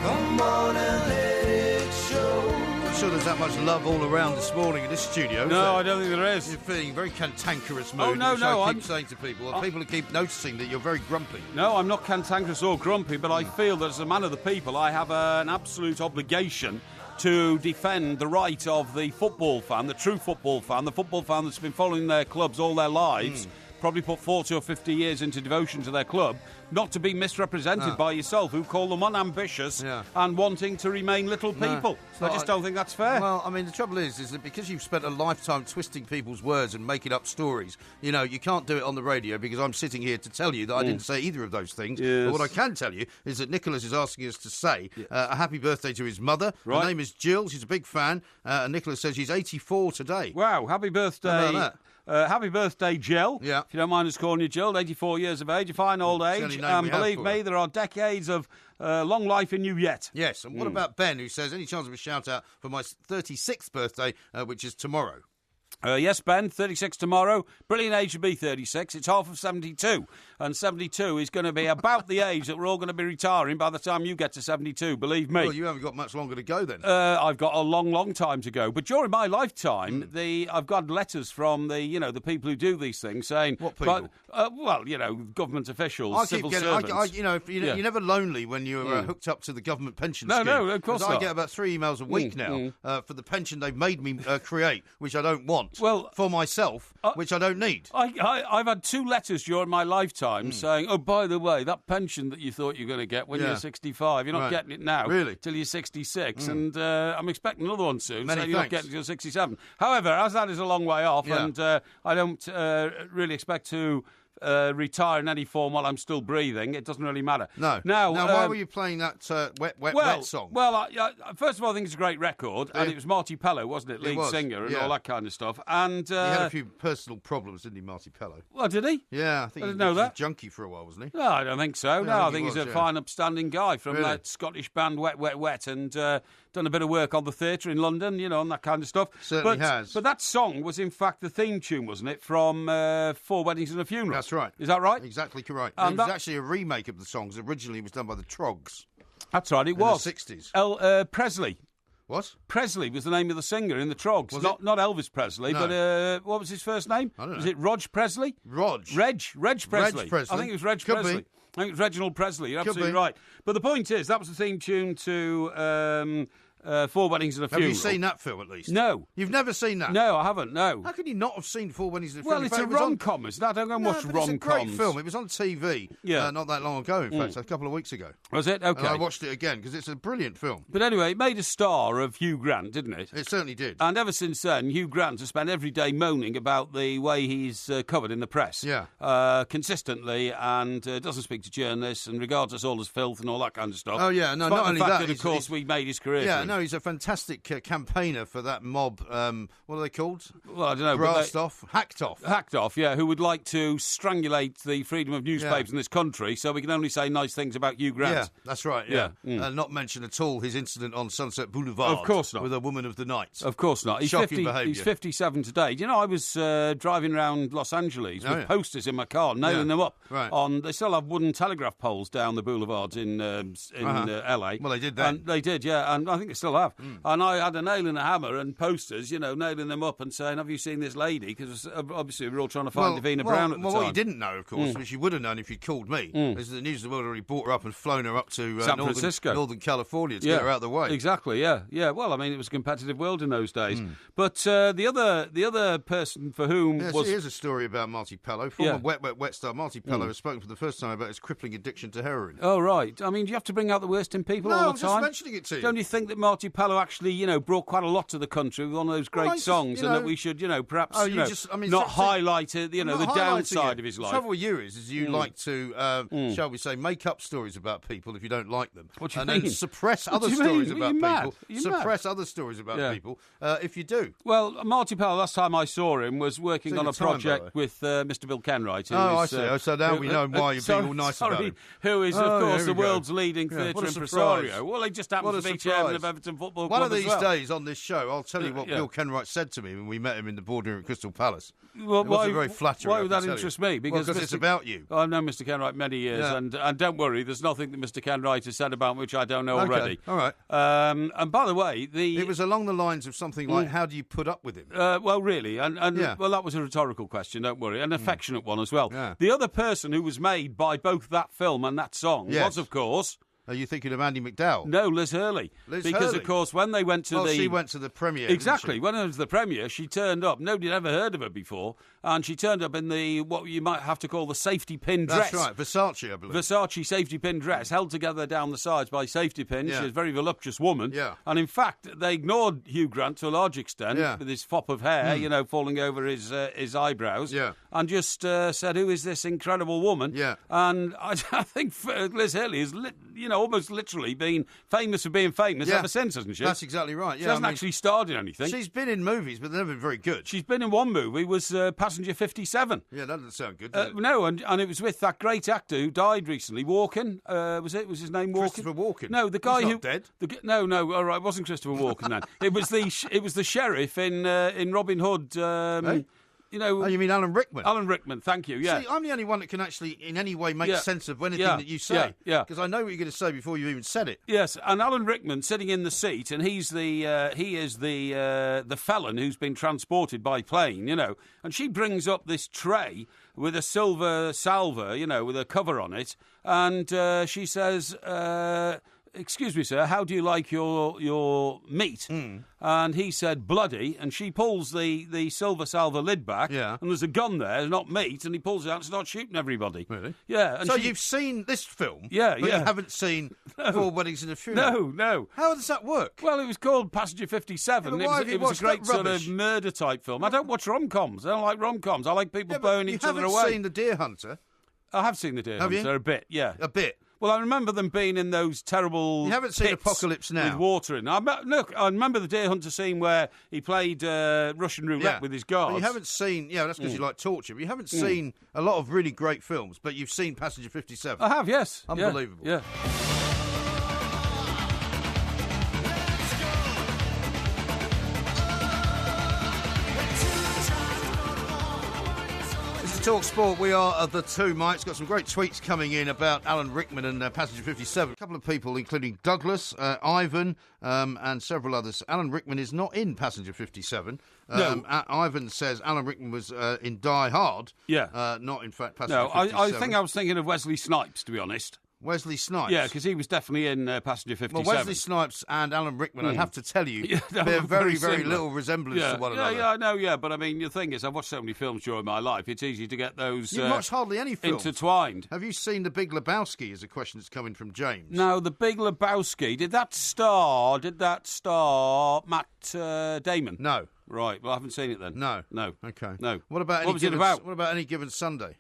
come on and let it show. I'm sure there's that much love all around this morning in this studio. No, I don't think there is. You're feeling very cantankerous mood. Oh, no, which no. I keep saying to people. People keep noticing that you're very grumpy. No, I'm not cantankerous or grumpy, but I feel that as a man of the people, I have an absolute obligation to defend the right of the football fan, the true football fan, the football fan that's been following their clubs all their lives, probably put 40 or 50 years into devotion to their club, not to be misrepresented by yourself, who call them unambitious and wanting to remain little people. I just don't think that's fair. Well, I mean, the trouble is that because you've spent a lifetime twisting people's words and making up stories, you know, you can't do it on the radio, because I'm sitting here to tell you that I didn't say either of those things. Yes. But what I can tell you is that Nicholas is asking us to say a happy birthday to his mother. Right. Her name is Jill. She's a big fan. And Nicholas says she's 84 today. Wow, happy birthday. How about that? Happy birthday, Jill. Yeah. If you don't mind us calling you Jill, 84 years of age, a fine old age. And believe me, there are decades of long life in you yet. Yes, and what about Ben, who says, any chance of a shout-out for my 36th birthday, which is tomorrow? Yes, Ben, 36 tomorrow. Brilliant age to be 36. It's half of 72. And 72 is going to be about the age that we're all going to be retiring by the time you get to 72, believe me. Well, you haven't got much longer to go then. I've got a long, long time to go. But during my lifetime, I've got letters from the people who do these things saying... What people? Government officials, civil servants. You're never lonely when you're hooked up to the government pension scheme. No, of course not. I get about 3 emails a week now for the pension they've made me create, which I don't want. Well, for myself, which I don't need. I've had 2 letters during my lifetime saying, oh, by the way, that pension that you thought you were going to get when you're 65, you're not getting it now. Really? Till you're 66. And I'm expecting another one soon, Many saying you're not getting till 67. However, as that is a long way off, and I don't really expect to... retire in any form while I'm still breathing. It doesn't really matter. No. Now, why were you playing that wet song? Well, first of all, I think it's a great record, and it was Marty Pellow, wasn't it? Lead singer and all that kind of stuff. And he had a few personal problems, didn't he, Marty Pellow? Well, did he? Yeah, I think he was a junkie for a while, wasn't he? No, I don't think so. No, I think he's a fine, upstanding guy from that Scottish band Wet, Wet, Wet, and done a bit of work on the theatre in London, and that kind of stuff. Certainly has. But that song was, in fact, the theme tune, wasn't it, from 4 Weddings and a Funeral? That's right. Is that right? Exactly correct. It was actually a remake of the songs. Originally, it was done by the Trogs. That's right, it was. In the 60s. Presley. What? Presley was the name of the singer in the Trogs. Not Elvis Presley, but what was his first name? I don't know. Was it Rog Presley? Reg Presley. Presley. I think it was Reg Could Presley. be. I think it was Reginald Presley. You're absolutely right. But the point is, that was the theme tune to Four Weddings and a Funeral. Have you seen that film at least? No. You've never seen that? No, I haven't, no. How can you not have seen Four Weddings and a Well, Funeral? it's a rom-com, isn't it? I don't go and watch rom-coms. It's a great film. It was on TV not that long ago, in fact, a couple of weeks ago. Was it? Okay. And I watched it again because it's a brilliant film. But anyway, it made a star of Hugh Grant, didn't it? It certainly did. And ever since then, Hugh Grant has spent every day moaning about the way he's covered in the press. Consistently, and doesn't speak to journalists and regards us all as filth and all that kind of stuff. Oh, yeah. No, Despite not the only fact that. Of course, we made his career. Yeah, no, he's a fantastic campaigner for that mob. What are they called? Well, I don't know. Hacked off. Hacked off, yeah, who would like to strangulate the freedom of newspapers in this country so we can only say nice things about Hugh Grant. Yeah, that's right, not mention at all his incident on Sunset Boulevard. Of course not. With a woman of the night. Of course not. Shocking behaviour. He's 57 today. You know, I was driving around Los Angeles with posters in my car, nailing them up. Right. They still have wooden telegraph poles down the boulevards in LA. Well, they did then. And they did, yeah, and I think they still have. And I had a nail and a hammer and posters, nailing them up and saying, have you seen this lady? Because obviously we were all trying to find Davina Brown at the time. What you didn't know, of course, which you would have known if you'd called me, is that the News of the World already brought her up and flown her up to San Francisco. Northern California to get her out of the way. Exactly, yeah. Yeah, well, I mean, it was a competitive world in those days. But the other person for whom was... Here's a story about Marty Pellow. Former Wet star Marty Pellow has spoken for the first time about his crippling addiction to heroin. Oh, right. I mean, do you have to bring out the worst in people all the time? No, I'm just mentioning it to you. Don't you think that Marty Pellow actually, brought quite a lot to the country with one of those great songs and that we should, perhaps, not highlight, the downside of his life? The trouble with you is you like to, shall we say, make up stories about people if you don't like them. What do you mean? Then suppress other stories about people. Suppress other stories about people if you do. Well, Marty Pellow, last time I saw him, was working on a project with Mr. Bill Kenwright. I see. So now we know why you're being all nice about him. Who is, of course, the world's leading theatre impresario. Well, he just happens to be chairman of Everton Football Club. One of these days on this show, I'll tell you what Bill Kenwright said to me when we met him in the boardroom at Crystal Palace. Well, it wasn't very flattering. Why would that interest me? Because it's about you. I've known Mr. Kenwright many years, and don't worry, there's nothing that Mr. Kenwright has said about which I don't know already. All right. And by the way, it was along the lines of something like, how do you put up with him? Well, really, well, that was a rhetorical question, don't worry, an affectionate one as well. Yeah. The other person who was made by both that film and that song was, of course... Are you thinking of Andy McDowell? No, Liz Hurley. Because, of course, when they went to she went to the premiere. Exactly. When it was the premiere, she turned up. Nobody had ever heard of her before. And she turned up in what you might have to call the safety pin dress. That's right. Versace, I believe. Versace safety pin dress, held together down the sides by safety pins. Yeah. She's a very voluptuous woman. Yeah. And in fact, they ignored Hugh Grant to a large extent with his fop of hair, falling over his eyebrows. Yeah. And just said, who is this incredible woman? Yeah. And I think Liz Hurley has, almost literally been famous for being famous ever since, hasn't she? That's exactly right. She hasn't actually starred in anything. She's been in movies, but they've never been very good. She's been in one movie, was Passenger 57. Yeah, that doesn't sound good, does it? No, and it was with that great actor who died recently, Walken. Was his name Walken? Christopher Walken. No, the guy He's who not dead. No, all right, it wasn't Christopher Walken then. It was the sheriff in Robin Hood. Hey? Oh, you mean Alan Rickman? Alan Rickman, thank you, yeah. See, I'm the only one that can actually in any way make sense of anything that you say. Yeah. Because I know what you're going to say before you even said it. Yes, and Alan Rickman sitting in the seat, and he is the felon who's been transported by plane, and she brings up this tray with a silver salver, with a cover on it, and she says... excuse me, sir, how do you like your meat? And he said, bloody, and she pulls the silver salver lid back, and there's a gun there, not meat, and he pulls it out and starts shooting everybody. Really? Yeah. And so you've seen this film, but you haven't seen Four Weddings and a Funeral? No. How does that work? Well, it was called Passenger 57. It was a great sort of murder-type film. I don't watch rom-coms. I don't like rom-coms. I like people blowing each other away. You haven't seen The Deer Hunter? I have seen The Deer Hunter, you? a bit, yeah. A bit? Well, I remember them being in those terrible You haven't seen pits Apocalypse Now? with water in. Look, I remember the Deer Hunter scene where he played Russian roulette with his guards. But you haven't seen... Yeah, that's because you like torture. But you haven't seen a lot of really great films, but you've seen Passenger 57. I have, yes. Unbelievable. Yeah. Talk Sport, we are the two Mikes. Got some great tweets coming in about Alan Rickman and Passenger 57. A couple of people, including Douglas, Ivan, and several others. Alan Rickman is not in Passenger 57. No. Ivan says Alan Rickman was in Die Hard. Yeah. Not, in fact, Passenger 57. I think I was thinking of Wesley Snipes, to be honest. Wesley Snipes. Yeah, because he was definitely in Passenger 57. Well, Wesley Snipes and Alan Rickman, I'd have to tell you, they're very, very little resemblance to one another. Yeah, I know, but I mean, the thing is, I've watched so many films during my life, it's easy to get those You've watched hardly any films. Intertwined. Have you seen The Big Lebowski, is a question that's coming from James? No, The Big Lebowski, did that star Matt Damon? No. Right, well, I haven't seen it then. No. Okay. No. What about What was it about? What about Any Given Sunday?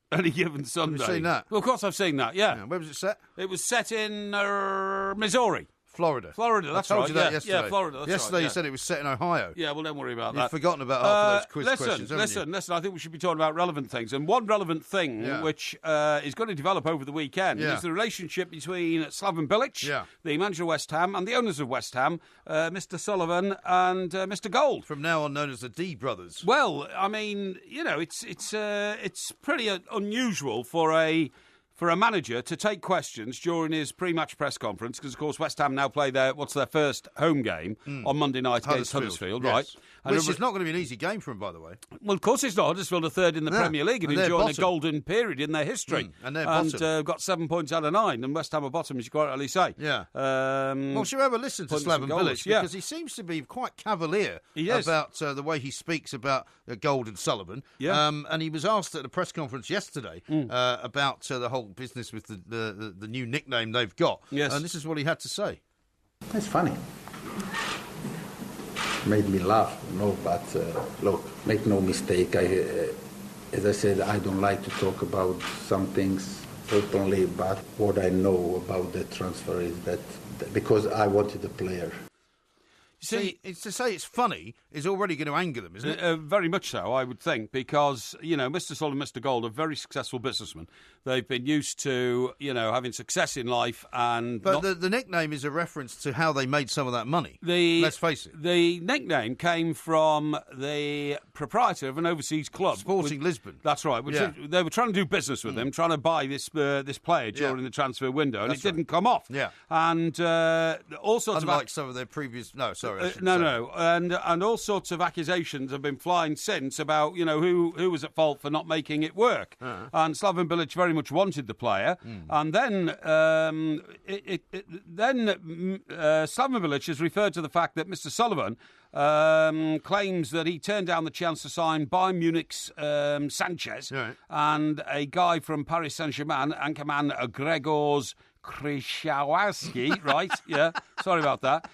Any Given Sunday. Have you seen that? Well, of course I've seen that, yeah. Where was it set? It was set in Missouri. Florida. That's I told right. you that yesterday. Yeah, Florida. That's yesterday right, you said it was set in Ohio. Yeah, well, don't worry about that. You've forgotten about half of those quiz questions, haven't you? Listen. I think we should be talking about relevant things. And one relevant thing which is going to develop over the weekend is the relationship between Slaven Bilic, the manager of West Ham, and the owners of West Ham, Mr. Sullivan and Mr. Gold. From now on known as the D brothers. Well, I mean, it's pretty unusual for a manager to take questions during his pre-match press conference, because, of course, West Ham now play their first home game on Monday night against Huddersfield, right? Which is not going to be an easy game for him, by the way. Well, of course it's not. Huddersfield are third in the Premier League and enjoying a golden period in their history. And they're bottom. Got 7 points out of 9, and West Ham are bottom, as you quite rightly say. Yeah. Well, should we have a listen to Slaven Bilic? Because he seems to be quite cavalier about the way he speaks about Gold and Sullivan. Yeah. And he was asked at a press conference yesterday about the whole business with the new nickname they've got. Yes. And this is what he had to say. It's funny. Made me laugh, but look, make no mistake. As I said, I don't like to talk about some things openly, but what I know about the transfer is that because I wanted a player. See, it's to say it's funny is already going to anger them, isn't it? Very much so, I would think, because, Mr. Sullivan and Mr. Gold are very successful businessmen. They've been used to, having success in life and... But the nickname is a reference to how they made some of that money. Let's face it. The nickname came from the proprietor of an overseas club. Sporting Lisbon. That's right. They were trying to do business with him, trying to buy this player during the transfer window, and it didn't come off. Yeah. And all sorts Unlike some of their previous... No, sorry. No, and all sorts of accusations have been flying since about who was at fault for not making it work. And Slaven Bilic very much wanted the player, and then Slaven Bilic has referred to the fact that Mr. Sullivan claims that he turned down the chance to sign Bayern Munich's Sanchez and a guy from Paris Saint-Germain, Ankerman Gregors Kryszkowski, right? Yeah, sorry about that.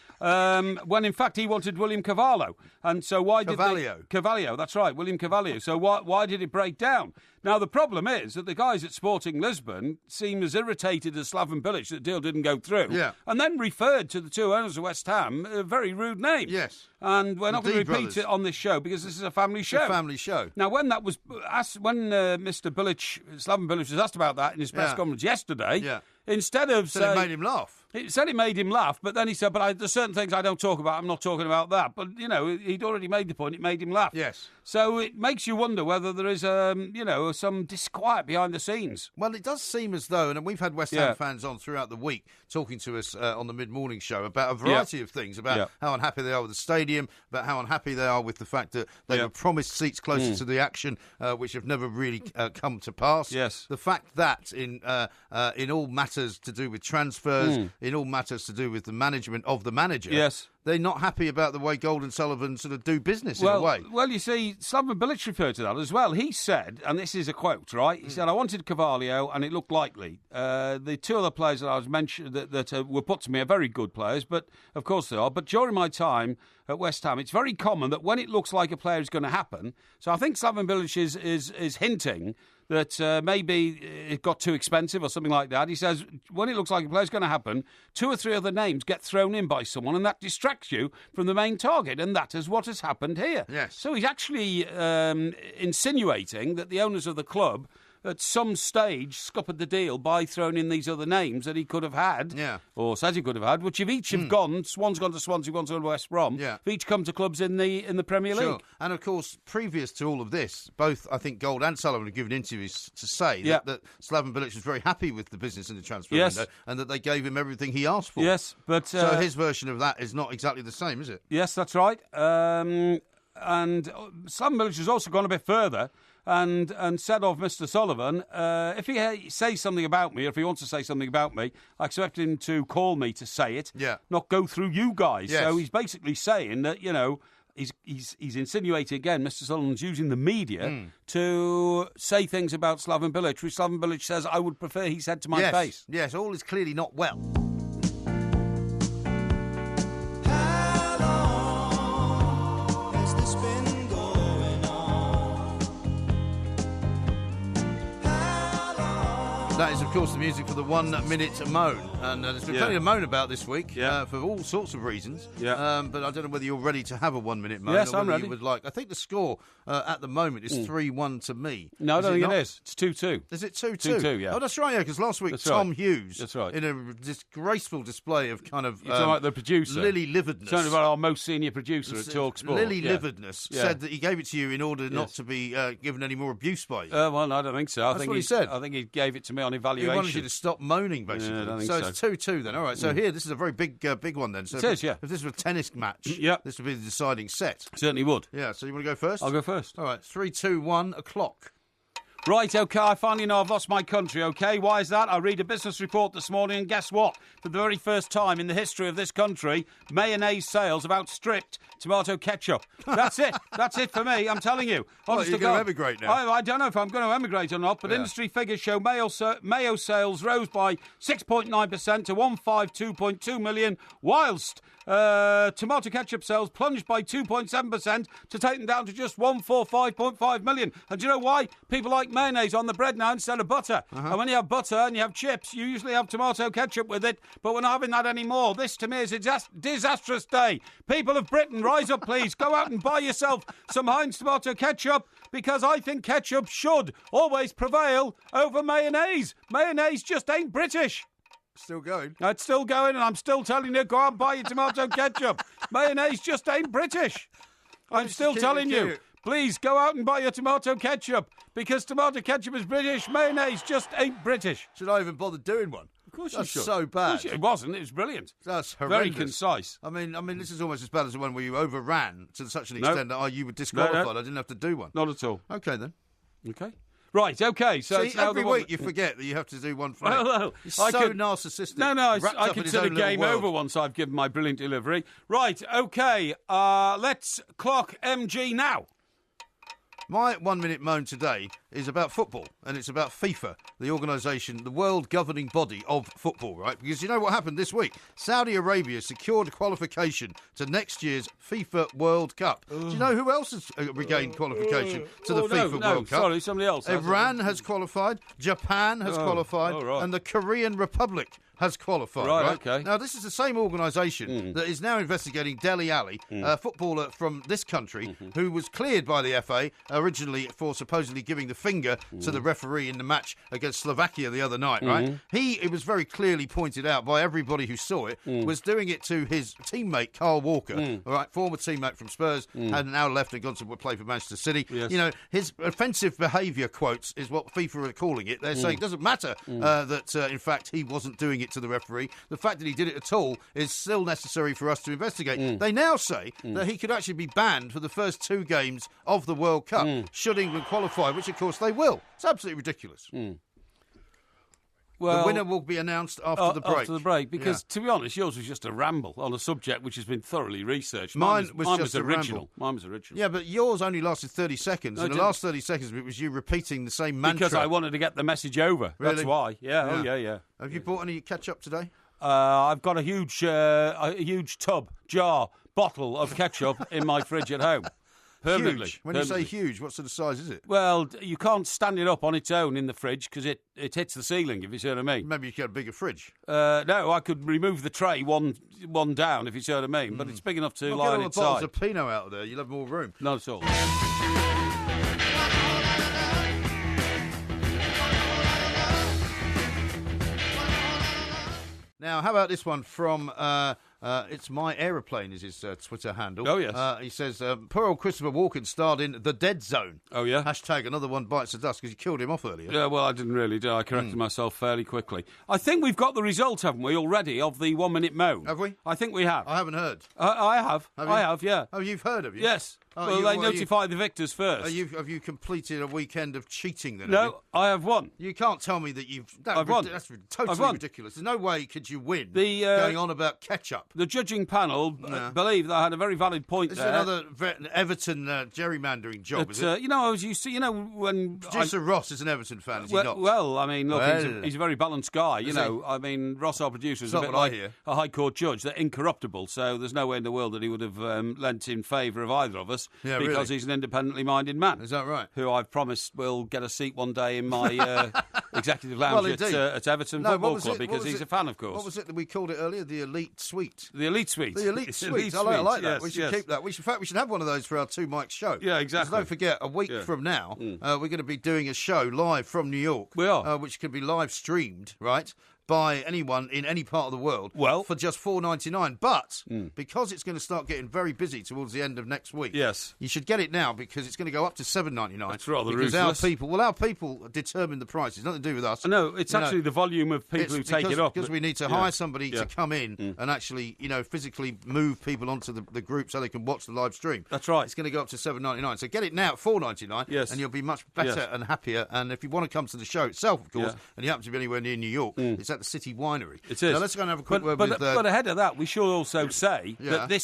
When in fact he wanted William Carvalho, and so why did Carvalho? That's right, William Carvalho. So why did it break down? Now the problem is that the guys at Sporting Lisbon seem as irritated as Slaven Bilic that the deal didn't go through, and then referred to the two owners of West Ham a very rude name. Yes, and we're not going to repeat it on this show because this is a family show. A family show. Now, when that was asked, when Mr. Bilic, Slaven Bilic, was asked about that in his press conference yesterday. Instead of saying... it made him laugh. It said it made him laugh, but then he said, there's certain things I don't talk about, I'm not talking about that. But, he'd already made the point, it made him laugh. Yes. So it makes you wonder whether there is, some disquiet behind the scenes. Well, it does seem as though, and we've had West Ham fans on throughout the week talking to us on the mid-morning show about a variety of things, about how unhappy they are with the stadium, about how unhappy they are with the fact that they were promised seats closer to the action, which have never really come to pass. Yes. The fact that in all matters to do with transfers, in all matters to do with the management of the manager, they're not happy about the way Gold and Sullivan sort of do business in a way. Well, you see, Slaven Bilic referred to that as well. He said, and this is a quote, right? He said, I wanted Carvalho and it looked likely. The two other players that I was mentioned that were put to me are very good players, but of course they are. But during my time at West Ham, it's very common that when it looks like a player is going to happen, so I think Slaven Bilic is hinting that maybe it got too expensive or something like that. He says, when it looks like a player's going to happen, 2 or 3 other names get thrown in by someone and that distracts you from the main target, and that is what has happened here. Yes. So he's actually insinuating that the owners of the club at some stage scuppered the deal by throwing in these other names that he could have had, or says he could have had, which have each have gone. One's gone to Swansea, one's gone to West Brom. Have each come to clubs in the Premier League. And of course, previous to all of this, both I think Gold and Sullivan have given interviews to say that Slaven Bilic was very happy with the business in the transfer window, and that they gave him everything he asked for. Yes, but so his version of that is not exactly the same, is it? Yes, that's right. And Slaven Bilic has also gone a bit further and said of Mr. Sullivan, if he says something about me, or if he wants to say something about me, I expect him to call me to say it, not go through you guys. Yes. So he's basically saying that, he's insinuating again, Mr. Sullivan's using the media to say things about Slaven Bilic, which Slaven Bilic says I would prefer he said to my face. Yes, all is clearly not well. That is, of course, the music for the 1 Minute Moan. And there's been plenty to moan about this week for all sorts of reasons. Yeah. But I don't know whether you're ready to have a 1 Minute Moan. Yes, or I'm ready. You would like. I think the score at the moment is 3-1 to me. No, I don't think it is. It's 2-2. Is it 2-2? 2-2, yeah. Oh, that's right, because last week Tom Hughes, in a disgraceful display of kind of... You're talking about the producer. Lily-livedness. Talking about our most senior producer at TalkSport. Lily-livedness said that he gave it to you in order not to be given any more abuse by you. Well, no, I don't think so. That's what he said. I think he gave it to me on evaluation. He wanted you to stop moaning, basically. I don't think so it's 2-2 then. All right, so here, this is a very big one then. So it is, yeah. If this was a tennis match, this would be the deciding set. Certainly would. Yeah, so you want to go first? I'll go first. All right, 3, 2, 1, o'clock. Right, OK, I finally know I've lost my country, OK? Why is that? I read a business report this morning, and guess what? For the very first time in the history of this country, mayonnaise sales have outstripped tomato ketchup. That's it. That's it for me, I'm telling you. Well, you're going to emigrate now. I don't know if I'm going to emigrate or not, but industry figures show mayo sales rose by 6.9% to 152.2 million, whilst tomato ketchup sales plunged by 2.7% to take them down to just 145.5 million. And do you know why? People like mayonnaise on the bread now instead of butter. And when you have butter and you have chips, you usually have tomato ketchup with it, but we're not having that anymore. This, to me, is a disastrous day. People of Britain, rise up, please. Go out and buy yourself some Heinz tomato ketchup, because I think ketchup should always prevail over mayonnaise. Mayonnaise just ain't British. Still going? It's still going, and I'm still telling you, go out and buy your tomato ketchup. Mayonnaise just ain't British. I'm still telling you, please go out and buy your tomato ketchup, because tomato ketchup is British, mayonnaise just ain't British. Should I even bother doing one? Of course That's you should. so bad. It wasn't. It was brilliant. That's horrendous. Very concise. I mean, this is almost as bad as the one where you overran to such an extent that you were disqualified. I didn't have to do one. Not at all. Okay, then. Okay. Right, okay. So See, it's now every week you forget that you have to do one for me. Well, You're so narcissistic. No, I consider game over once I've given my brilliant delivery. Right, okay. Let's clock MG now. My 1 Minute Moan today is about football, and it's about FIFA, the organisation, the world governing body of football, right? Because you know what happened this week? Saudi Arabia secured qualification to next year's FIFA World Cup. Do you know who else has regained qualification to the FIFA World Cup? Sorry, somebody else. Iran has qualified, Japan has qualified, and the Korean Republic has qualified. Right, okay. Now, this is the same organisation that is now investigating Dele Alli, a footballer from this country who was cleared by the FA originally for supposedly giving the finger to the referee in the match against Slovakia the other night, right? It was very clearly pointed out by everybody who saw it, was doing it to his teammate, Carl Walker, all right, former teammate from Spurs, had now left and gone to play for Manchester City. Yes. You know, his offensive behaviour, quotes, is what FIFA are calling it. They're saying it doesn't matter that, in fact, he wasn't doing it to the referee. The fact that he did it at all is still necessary for us to investigate. They now say that he could actually be banned for the first 2 games of the World Cup, should England qualify, which of course they will. It's absolutely ridiculous. Well, the winner will be announced after the break. After the break, because to be honest, yours was just a ramble on a subject which has been thoroughly researched. Mine was just original. Ramble. Mine was original. Yeah, but yours only lasted 30 seconds. And the last 30 seconds it was you repeating the same mantra. Because I wanted to get the message over. Really? That's why. Yeah. Have you bought any ketchup today? I've got a huge tub, jar, bottle of ketchup in my fridge at home. Permanently. Huge. When you say huge, what sort of size is it? Well, you can't stand it up on its own in the fridge because it hits the ceiling, if you see what I mean. Maybe you could get a bigger fridge. No, I could remove the tray one down, if you see what I mean, but it's big enough to lie on its side. Get all the bottles of Pinot out of there, you'll have more room. Not at all. Now, how about this one from... It's My Aeroplane is his Twitter handle. Oh, yes. He says, poor old Christopher Walken starred in The Dead Zone. Oh, yeah? Hashtag another one bites the dust, because you killed him off earlier. Yeah, well, I didn't really, did I? I corrected myself fairly quickly. I think we've got the result, haven't we, already, of the 1 Minute Moan? Have we? I think we have. I haven't heard. I have. I have, yeah. Oh, you've heard, have you? Yes. Oh, they notify the victors first. Have you completed a weekend of cheating then? No, I have won. You can't tell me that you've... I've won. That's totally ridiculous. There's no way could you win going on about ketchup. The judging panel believe that I had a very valid point this there. This is another Everton gerrymandering job, is it? I was used to, when... Producer Ross is an Everton fan, is he not? Well, I mean, look, he's a very balanced guy, I mean, Ross, our producer, is a bit like a High Court judge. They're incorruptible, so there's no way in the world that he would have lent in favour of either of us because he's an independently minded man. Is that right? Who I've promised will get a seat one day in my executive lounge at Everton Football Club because he's a fan, of course. What was it that we called it earlier? The Elite Suite. The Elite Suite. The Elite Suite. I like that. We should keep that. In fact, we should have one of those for our Two Mics show. Yeah, exactly. Don't forget, a week from now, we're going to be doing a show live from New York. We are. Which can be live streamed, right? By anyone in any part of the world for just $4.99. But because it's going to start getting very busy towards the end of next week, you should get it now because it's going to go up to $7.99. That's rather because ruthless. our people determine the price. It's nothing to do with us. No, it's actually the volume of people who take it up. Because we need to hire somebody to come in and actually, physically move people onto the group so they can watch the live stream. That's right. It's going to go up to $7.99. So get it now at $4.99 and you'll be much better and happier. And if you want to come to the show itself, of course, and you happen to be anywhere near New York, it's at the City Winery. It is. Now let's go and have a quick word with... But ahead of that, we should also say that this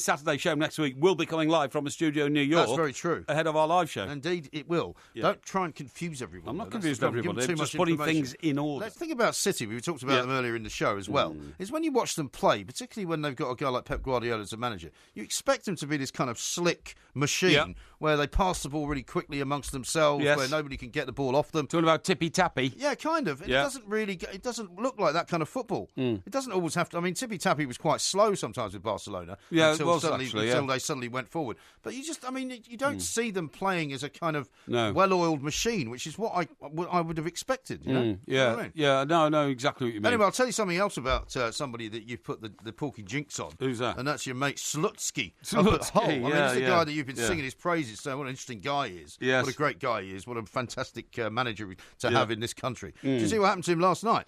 Saturday show next week will be coming live from a studio in New York. That's very true. Ahead of our live show. Indeed, it will. Yeah. Don't try and confuse everyone. I'm not confusing everybody. I'm just putting things in order. Let's think about City. We talked about them earlier in the show as well. Is when you watch them play, particularly when they've got a guy like Pep Guardiola as a manager, you expect them to be this kind of slick machine where they pass the ball really quickly amongst themselves, where nobody can get the ball off them. Talking about tippy-tappy. Yeah, kind of. It doesn't really... It doesn't look like that kind of football. It doesn't always have to... I mean, tippy-tappy was quite slow sometimes with Barcelona. Yeah, it was actually, until they suddenly went forward. But you don't see them playing as a kind of well-oiled machine, which is what I would have expected. You know? No, exactly what you mean. Anyway, I'll tell you something else about somebody that you've put the Porky jinx on. Who's that? And that's your mate Slutsky. Slutsky, he's the guy that you've been singing his praises, so what an interesting guy he is. Yes. What a great guy he is. What a fantastic manager to have in this country. Did you see what happened to him last night?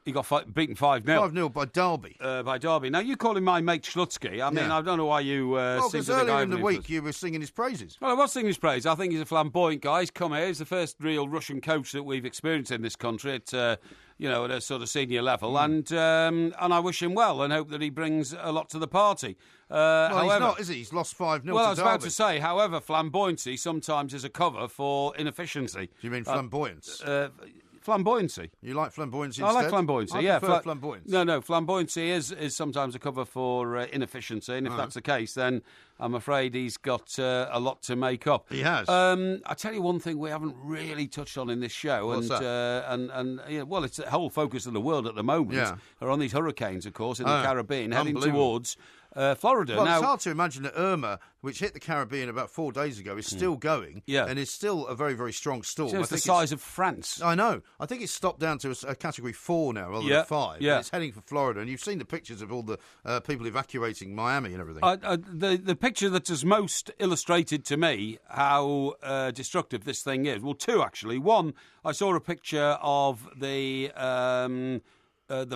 He got beaten 5-0. 5-0 by Derby. Now, you call him my mate Schlutsky. I mean, I don't know why you seem to think earlier in the week you were singing his praises. Well, I was singing his praise. I think he's a flamboyant guy. He's come here. He's the first real Russian coach that we've experienced in this country at a sort of senior level. And I wish him well and hope that he brings a lot to the party. However, he's not, is he? He's lost 5-0 to Derby. Well, I was about to say, however, flamboyancy sometimes is a cover for inefficiency. Do you mean flamboyance? Flamboyancy. You like flamboyancy I instead? like flamboyancy, I prefer flamboyance. No, flamboyancy is sometimes a cover for inefficiency, and if that's the case, then I'm afraid he's got a lot to make up. He has. I tell you one thing we haven't really touched on in this show, What's that? Well, it's the whole focus of the world at the moment are on these hurricanes, of course, in the Caribbean, heading towards Florida. Well, now, it's hard to imagine that Irma, which hit the Caribbean about 4 days ago, is still going and is still a very, very strong storm. It's the size of France. I know. I think it's stopped down to a Category 4 now rather than 5. Yeah. And it's heading for Florida. And you've seen the pictures of all the people evacuating Miami and everything. The picture that has most illustrated to me how destructive this thing is, well, two actually. One, I saw a picture of the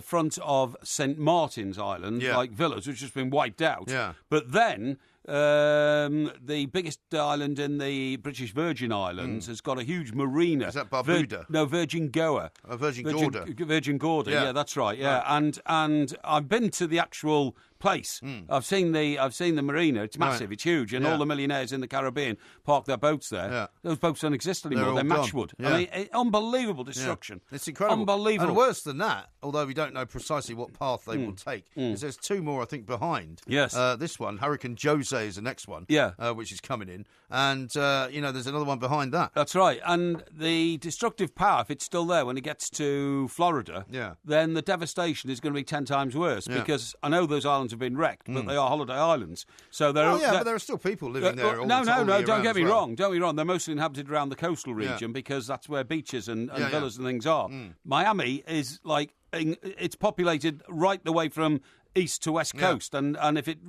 front of St. Martin's Island, like villas, which has been wiped out. Yeah. But then the biggest island in the British Virgin Islands has got a huge marina. Is that Barbuda? Virgin Goa. Virgin Gorda. Virgin Gorda, yeah, that's right. Yeah, right. And I've been to the actual place. I've seen the marina. It's massive. It's huge, and all the millionaires in the Caribbean park their boats there. Yeah. Those boats don't exist anymore. They're matchwood. Yeah. I mean, unbelievable destruction. Yeah. It's incredible. Unbelievable. And worse than that, although we don't know precisely what path they will take, is there's two more I think behind. Yes. This one, Hurricane Jose, is the next one. Yeah. Which is coming in, and there's another one behind that. That's right. And the destructive power, if it's still there when it gets to Florida, then the devastation is going to be 10 times worse because I know those islands have been wrecked, but they are holiday islands. So but there are still people living there. No, don't get me wrong. Don't get me wrong. They're mostly inhabited around the coastal region because that's where beaches and villas and things are. Miami is like it's populated right the way from east to west coast, and if it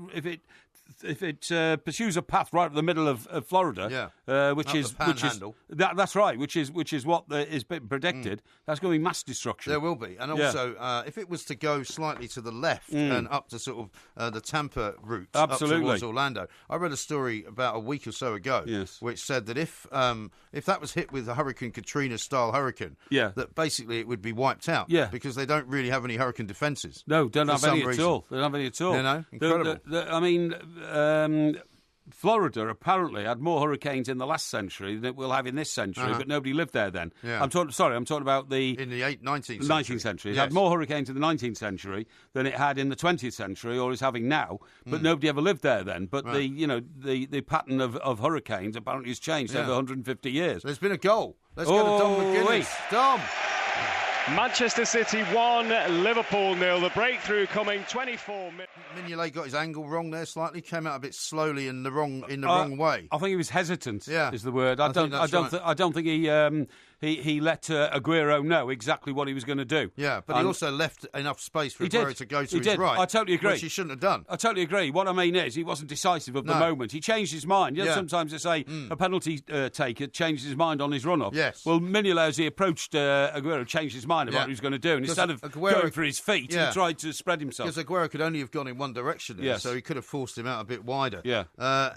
pursues a path right up the middle of Florida, which is that's right, which is what is predicted. That's going to be mass destruction. There will be, and also if it was to go slightly to the left and up to sort of the Tampa route, up towards Orlando. I read a story about a week or so ago, which said that if that was hit with a Hurricane Katrina style hurricane, that basically it would be wiped out, because they don't really have any hurricane defences. No, don't have any at all. They don't have any at all. You know, incredible. I mean. Florida apparently had more hurricanes in the last century than it will have in this century, but nobody lived there then. I'm talking about in the 19th century. It had more hurricanes in the 19th century than it had in the 20th century, or is having now. But nobody ever lived there then. But the pattern of hurricanes apparently has changed over 150 years. There's been a goal. Let's go to Dom McGuinness. Dom. Manchester City 1, Liverpool 0. The breakthrough coming 24 minutes. Mignolet got his angle wrong there slightly. Came out a bit slowly in the wrong way. I think he was hesitant. Is the word. I don't think he let Aguero know exactly what he was going to do. Yeah, but he also left enough space for Aguero to go to his right. I totally agree. Which he shouldn't have done. I totally agree. What I mean is he wasn't decisive at the moment. He changed his mind. Sometimes they say a penalty taker changed his mind on his run-up. Yes. Well, Mignolet, as he approached Aguero, changed his mind about what he was going to do. And instead of going for his feet, he tried to spread himself. Because Aguero could only have gone in one direction there, so he could have forced him out a bit wider. Yeah.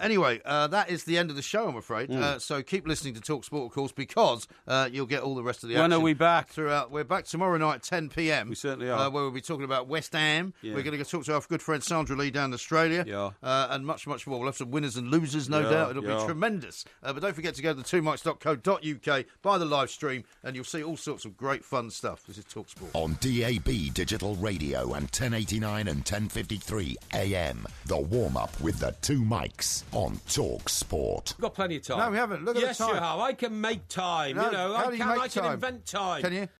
Anyway, that is the end of the show, I'm afraid. So keep listening to TalkSport, of course, because you'll get all the rest of the action. When are we back? We're back tomorrow night at 10 p.m. We certainly are. Where we'll be talking about West Ham. Yeah. We're going to go talk to our good friend Sandra Lee down in Australia. Yeah. And much, much more. We'll have some winners and losers, no doubt. It'll be tremendous. But don't forget to go to the 2mics.co.uk, buy the live stream, and you'll see all sorts of great fun stuff. This is TalkSport. On DAB Digital Radio and 1089 and 1053 AM. The warm-up with the 2 mics on TalkSport. We've got plenty of time. No, we haven't. Look at the time. Yes, you have. I can make time. No, I can invent time. Can you?